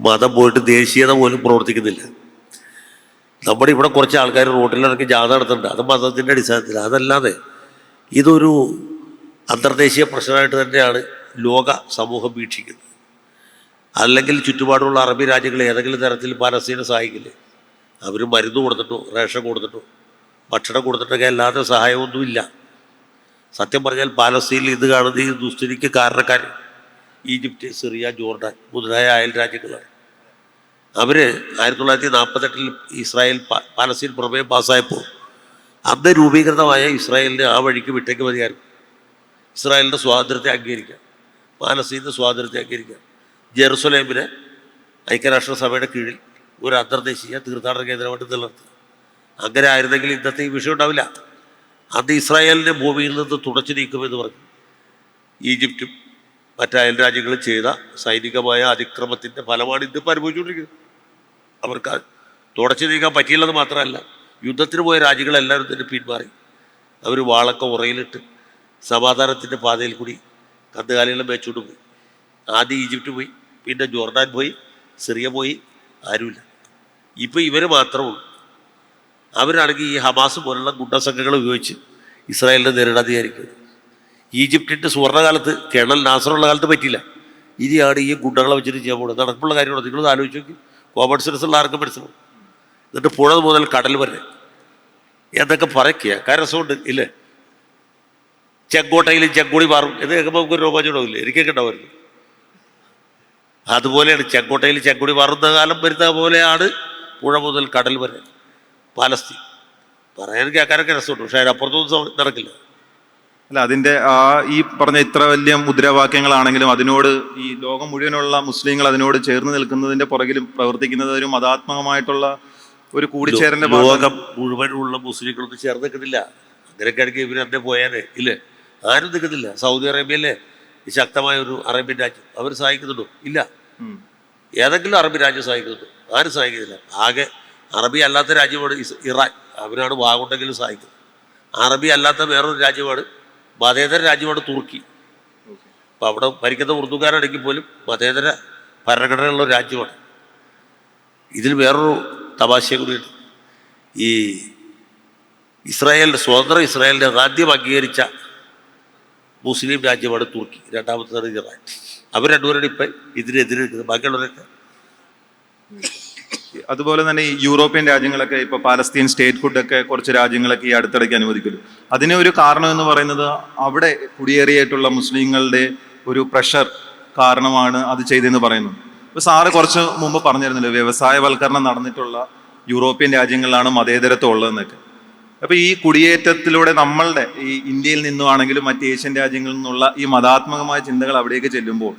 മതം പോയിട്ട് ദേശീയത പോലും പ്രവർത്തിക്കുന്നില്ല. നമ്മുടെ ഇവിടെ കുറച്ച് ആൾക്കാർ റോട്ടിലിറക്കി ജാഥ നടത്തുന്നുണ്ട്, അത് മതത്തിൻ്റെ അടിസ്ഥാനത്തിൽ. അതല്ലാതെ ഇതൊരു അന്തർദേശീയ പ്രശ്നമായിട്ട് തന്നെയാണ് ലോക സമൂഹം വീക്ഷിക്കുന്നത്. അല്ലെങ്കിൽ ചുറ്റുപാടുള്ള അറബി രാജ്യങ്ങൾ ഏതെങ്കിലും തരത്തിൽ പാലസ്തീനെ സഹായിക്കില്ലേ? അവർ മരുന്ന് കൊടുത്തിട്ടോ റേഷൻ കൊടുത്തിട്ടോ ഭക്ഷണം കൊടുത്തിട്ടൊക്കെ അല്ലാതെ സഹായമൊന്നുമില്ല. സത്യം പറഞ്ഞാൽ പാലസ്തീനിൽ ഇത് കാണുന്ന ഈ ദുസ്ഥിതിക്ക് കാരണക്കാർ ഈജിപ്റ്റ്, സിറിയ, ജോർഡാൻ മുതലായ അയൽ രാജ്യങ്ങളാണ്. അവർ 1948 ഇസ്രായേൽ പാലസ്തീൻ പ്രമേയം പാസ്സായപ്പോൾ അന്ന് രൂപീകൃതമായ ഇസ്രായേലിനെ ആ വഴിക്ക് വിട്ടേക്ക് മതിയായിരുന്നു. ഇസ്രായേലിൻ്റെ സ്വാതന്ത്ര്യത്തെ അംഗീകരിക്കാം, പാലസ്തീൻ്റെ സ്വാതന്ത്ര്യത്തെ അംഗീകരിക്കാം, ജെറുസലേമിനെ ഐക്യരാഷ്ട്രസഭയുടെ കീഴിൽ ഒരു അന്തർദേശീയ തീർത്ഥാടന കേന്ദ്രമായിട്ട് നിലനിർത്തുക. അങ്ങനെ ആയിരുന്നെങ്കിൽ ഇന്നത്തെ ഈ വിഷയം ഉണ്ടാവില്ല. അന്ന് ഇസ്രായേലിൻ്റെ ഭൂമിയിൽ നിന്ന് തുടച്ചു നീക്കുമെന്ന് പറഞ്ഞു ഈജിപ്തും മറ്റ് അയൽ രാജ്യങ്ങളും ചെയ്ത സൈനികമായ അതിക്രമത്തിൻ്റെ ഫലമാണ് ഇന്നിപ്പോൾ അനുഭവിച്ചുകൊണ്ടിരിക്കുന്നത്. അവർക്ക് തുടച്ചു നീക്കാൻ പറ്റിയില്ലെന്ന് മാത്രമല്ല, യുദ്ധത്തിന് പോയ രാജ്യങ്ങളെല്ലാവരും തന്നെ പിന്മാറി. അവർ വാളൊക്കെ ഉറയിലിട്ട് സമാധാനത്തിൻ്റെ പാതയിൽ കൂടി കന്നുകാലികളെ മേച്ചുകൊണ്ട് പോയി. ആദ്യം ഈജിപ്റ്റ് പോയി, പിന്നെ ജോർഡാൻ പോയി, സിറിയ പോയി, ആരുമില്ല. ഇപ്പോൾ ഇവർ മാത്രമുള്ളൂ. അവരാണെങ്കിൽ ഈ ഹമാസ് പോലുള്ള ഗുണ്ടസംഘങ്ങൾ ഉപയോഗിച്ച് ഇസ്രായേലിനെ നേരിടാതെയായിരിക്കുന്നത്. ഈജിപ്തിൻ്റെ സുവർണ്ണകാലത്ത് കേണൽ നാസറുള്ള കാലത്ത് പറ്റിയില്ല. ഇനിയാണ് ഈ ഗുണ്ടകളെ വെച്ചിട്ട് ചെയ്യാൻ പോകുന്നത്. നടക്കുള്ള കാര്യമാണ്. നിങ്ങളത് ആലോചിച്ച് നോക്കി. കോമൺ സെൻസ് ഉള്ള ആർക്കും മനസ്സിലാവും. എന്നിട്ട് പുഴ മുതൽ കടൽ വരെ എന്നൊക്കെ പറയ്ക്കുക. രസമുണ്ട് ഇല്ലേ? ചെങ്കോട്ടയിലും ചെങ്കുടി മാറും എന്ന് കേൾക്കുമ്പോൾ നമുക്കൊരു രോമാഞ്ചമാവില്ലേ? എനിക്കൊക്കെ ഉണ്ടാവുമായിരുന്നു. അതുപോലെയാണ് ചെങ്കോട്ടയിൽ ചെങ്കുടി മാറുന്ന കാലം വരുന്ന പോലെയാണ് പുഴ മുതൽ കടൽ വരെ പാലസ്തീൻ. പറയാൻ കേൾക്കാനൊക്കെ രസമുണ്ട്, പക്ഷേ അതിനപ്പുറത്തൊന്നും നടക്കില്ല. അല്ല, അതിൻ്റെ ഈ പറഞ്ഞ ഇത്ര വലിയ മുദ്രാവാക്യങ്ങളാണെങ്കിലും അതിനോട് ഈ ലോകം മുഴുവനുള്ള മുസ്ലിങ്ങൾ അതിനോട് ചേർന്ന് നിൽക്കുന്നതിൻ്റെ പുറകിലും പ്രവർത്തിക്കുന്നത് ഒരു മതാത്മകമായിട്ടുള്ള ഒരു കൂടിച്ചേരലിൻ്റെ ലോകം മുഴുവനുള്ള മുസ്ലിങ്ങളൊന്നും ചേർന്ന് നിൽക്കുന്നില്ല. അങ്ങനെയൊക്കെ ആണെങ്കിൽ ഇവർ എന്നെ പോയാലേ ഇല്ലേ? ആരും നിൽക്കുന്നില്ല. സൗദി അറേബ്യയിലെ ശക്തമായ ഒരു അറേബ്യൻ രാജ്യം അവർ സഹായിക്കുന്നുണ്ടോ? ഇല്ല. ഏതെങ്കിലും അറബി രാജ്യം സഹായിക്കുന്നുണ്ടോ? ആരും സഹായിക്കുന്നില്ല. ആകെ അറബി അല്ലാത്ത രാജ്യമാണ് ഇറാൻ. അവരാണ് വാഗുണ്ടെങ്കിലും സഹായിക്കുന്നത്. അറബി അല്ലാത്ത വേറൊരു രാജ്യമാണ്, മതേതര രാജ്യമാണ് തുർക്കി. അപ്പോൾ അവിടെ ഭരിക്കുന്ന ഉറുദുകാരാണെങ്കിൽ പോലും മതേതര ഭരണഘടനയുള്ള ഒരു രാജ്യമാണ്. ഇതിൽ വേറൊരു തമാശയും കൂടിയുണ്ട്. ഈ ഇസ്രായേലിൻ്റെ സ്വതന്ത്ര ഇസ്രായേലിനെ ആദ്യം അംഗീകരിച്ച മുസ്ലിം രാജ്യമാണ് തുർക്കി. രണ്ടാമത്തേതാണ് ഇറാൻ. അവർ രണ്ടുപേരുടെ ഇപ്പം ഇതിനെതിരെ നിൽക്കുന്നത്. ബാക്കിയുള്ളവരൊക്കെ അതുപോലെ തന്നെ ഈ യൂറോപ്യൻ രാജ്യങ്ങളൊക്കെ ഇപ്പോൾ പാലസ്തീൻ സ്റ്റേറ്റ് ഫുഡൊക്കെ കുറച്ച് രാജ്യങ്ങളൊക്കെ ഈ അടുത്തിടയ്ക്ക് അനുവദിക്കുമല്ലോ. അതിന് ഒരു കാരണം എന്ന് പറയുന്നത് അവിടെ കുടിയേറിയിട്ടുള്ള മുസ്ലിങ്ങളുടെ ഒരു പ്രഷർ കാരണമാണ് അത് ചെയ്തതെന്ന് പറയുന്നു. ഇപ്പോൾ സാറ് കുറച്ച് മുമ്പ് പറഞ്ഞിരുന്നല്ലോ, വ്യവസായവൽക്കരണം നടന്നിട്ടുള്ള യൂറോപ്യൻ രാജ്യങ്ങളിലാണ് മതേതരത്വം ഉള്ളതെന്നൊക്കെ. അപ്പോൾ ഈ കുടിയേറ്റത്തിലൂടെ നമ്മളുടെ ഈ ഇന്ത്യയിൽ നിന്നുമാണെങ്കിലും മറ്റ് ഏഷ്യൻ രാജ്യങ്ങളിൽ നിന്നുള്ള ഈ മതാത്മകമായ ചിന്തകൾ അവിടേക്ക് ചെല്ലുമ്പോൾ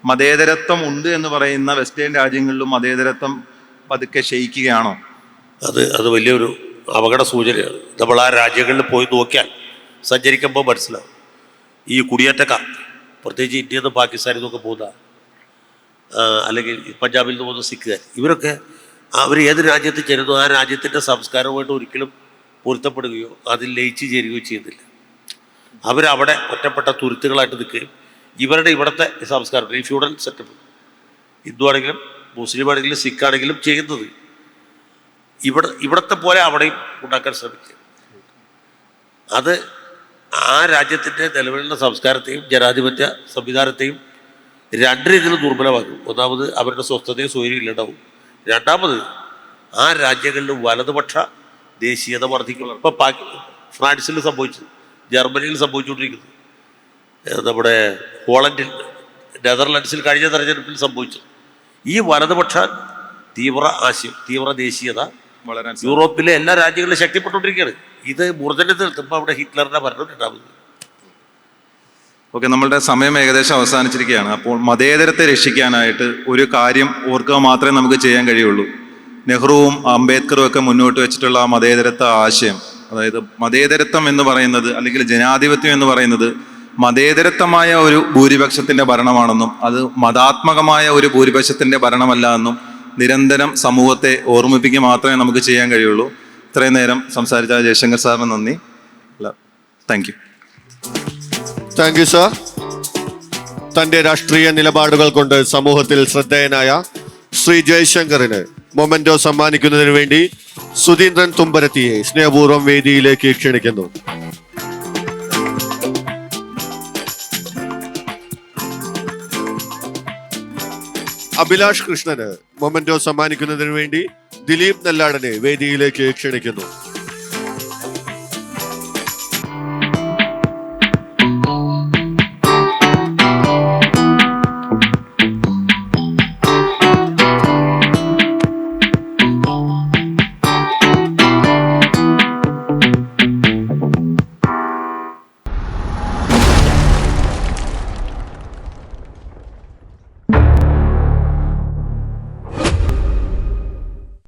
മതേതരത്വം ഉണ്ട് എന്ന് പറയുന്ന വെസ്റ്റേൺ രാജ്യങ്ങളിലും മതേതരത്വം പതുക്കെ ക്ഷയിക്കുകയാണോ? അത് വലിയൊരു അപകട സൂചനയാണ്. നമ്മൾ ആ രാജ്യങ്ങളിൽ പോയി നോക്കിയാൽ സഞ്ചരിക്കുമ്പോൾ മനസ്സിലാവും. ഈ കുടിയേറ്റക്കാർ, പ്രത്യേകിച്ച് ഇന്ത്യയിൽ നിന്ന് പാകിസ്ഥാനിൽ നിന്നൊക്കെ പോകുന്ന, അല്ലെങ്കിൽ പഞ്ചാബിൽ നിന്ന് പോകുന്ന സിഖുകാർ, ഇവരൊക്കെ അവർ ഏത് രാജ്യത്ത് ചേരുന്നു ആ രാജ്യത്തിൻ്റെ സംസ്കാരവുമായിട്ട് ഒരിക്കലും പൊരുത്തപ്പെടുകയോ അതിൽ ലയിച്ചു ചേരുകയോ ചെയ്യുന്നില്ല. അവരവിടെ ഒറ്റപ്പെട്ട തുരുത്തുകളായിട്ട് നിൽക്കുകയും ഇവിടുത്തെ സംസ്കാരം, ഈ ഫ്യൂഡൽ സെറ്റപ്പ്, ഹിന്ദു ആണെങ്കിലും മുസ്ലിം ആണെങ്കിലും സിഖ് ആണെങ്കിലും ചെയ്യുന്നത് ഇവിടത്തെ പോലെ അവിടെയും ഉണ്ടാക്കാൻ ശ്രമിക്കുക. അത് ആ രാജ്യത്തിൻ്റെ നിലവിലുള്ള സംസ്കാരത്തെയും ജനാധിപത്യ സംവിധാനത്തെയും രണ്ട് രീതിയിലും ദുർബലമാക്കും. ഒന്നാമത് അവരുടെ സ്വസ്ഥതയും സ്വൈര്യവും ഇല്ലാണ്ടാവും. രണ്ടാമത് ആ രാജ്യങ്ങളിൽ വലതുപക്ഷ ദേശീയത വർദ്ധിക്കണം. ഇപ്പോൾ ഫ്രാൻസിൽ സംഭവിച്ചത്, ജർമ്മനിയിൽ സംഭവിച്ചുകൊണ്ടിരിക്കുന്നത്, നമ്മുടെ ഹോളണ്ടിൽ, നെതർലൻഡ്സിൽ കഴിഞ്ഞ തെരഞ്ഞെടുപ്പിൽ സംഭവിച്ചത്, ഈ വലതുപക്ഷ തീവ്ര ആശയം, തീവ്ര ദേശീയത വളരെ യൂറോപ്പിലെ എല്ലാ രാജ്യങ്ങളിലും ശക്തിപ്പെട്ടുകൊണ്ടിരിക്കുകയാണ്. ഇത് മൂർധന്യത്തിൽ നിൽക്കുമ്പോൾ അവിടെ ഹിറ്റ്ലറിന്റെ ഭരണം ഉണ്ടാകുന്നത്. ഓക്കെ, നമ്മളുടെ സമയം ഏകദേശം അവസാനിച്ചിരിക്കുകയാണ്. അപ്പോൾ മതേതരത്തെ രക്ഷിക്കാനായിട്ട് ഒരു കാര്യം ഓർക്കുക മാത്രമേ നമുക്ക് ചെയ്യാൻ കഴിയുള്ളൂ. നെഹ്റുവും അംബേദ്കറും ഒക്കെ മുന്നോട്ട് വെച്ചിട്ടുള്ള ആ മതേതരത്വ ആശയം, അതായത് മതേതരത്വം എന്ന് പറയുന്നത്, അല്ലെങ്കിൽ ജനാധിപത്യം എന്ന് പറയുന്നത് മതേതരത്വമായ ഒരു ഭൂരിപക്ഷത്തിന്റെ ഭരണമാണെന്നും അത് മതാത്മകമായ ഒരു ഭൂരിപക്ഷത്തിന്റെ ഭരണമല്ല എന്നും നിരന്തരം സമൂഹത്തെ ഓർമ്മിപ്പിക്കുക മാത്രമേ നമുക്ക് ചെയ്യാൻ കഴിയുള്ളൂ. ഇത്രയും നേരം സംസാരിച്ച ജയശങ്കർ സാറിന് നന്ദി. Thank you. Thank you sir. തന്റെ രാഷ്ട്രീയ നിലപാടുകൾ കൊണ്ട് സമൂഹത്തിൽ ശ്രദ്ധേയനായ ശ്രീ ജയശങ്കറിന് മൊമെന്റോ സമ്മാനിക്കുന്നതിന് വേണ്ടി സുധീന്ദ്രൻ തുമ്പരത്തിയെ സ്നേഹപൂർവ്വം വേദിയിലേക്ക് ക്ഷണിക്കുന്നു. അഭിലാഷ് കൃഷ്ണന് മൊമെന്റോ സമ്മാനിക്കുന്നതിന് വേണ്ടി ദിലീപ് നെല്ലാടനെ വേദിയിലേക്ക് ക്ഷണിക്കുന്നു.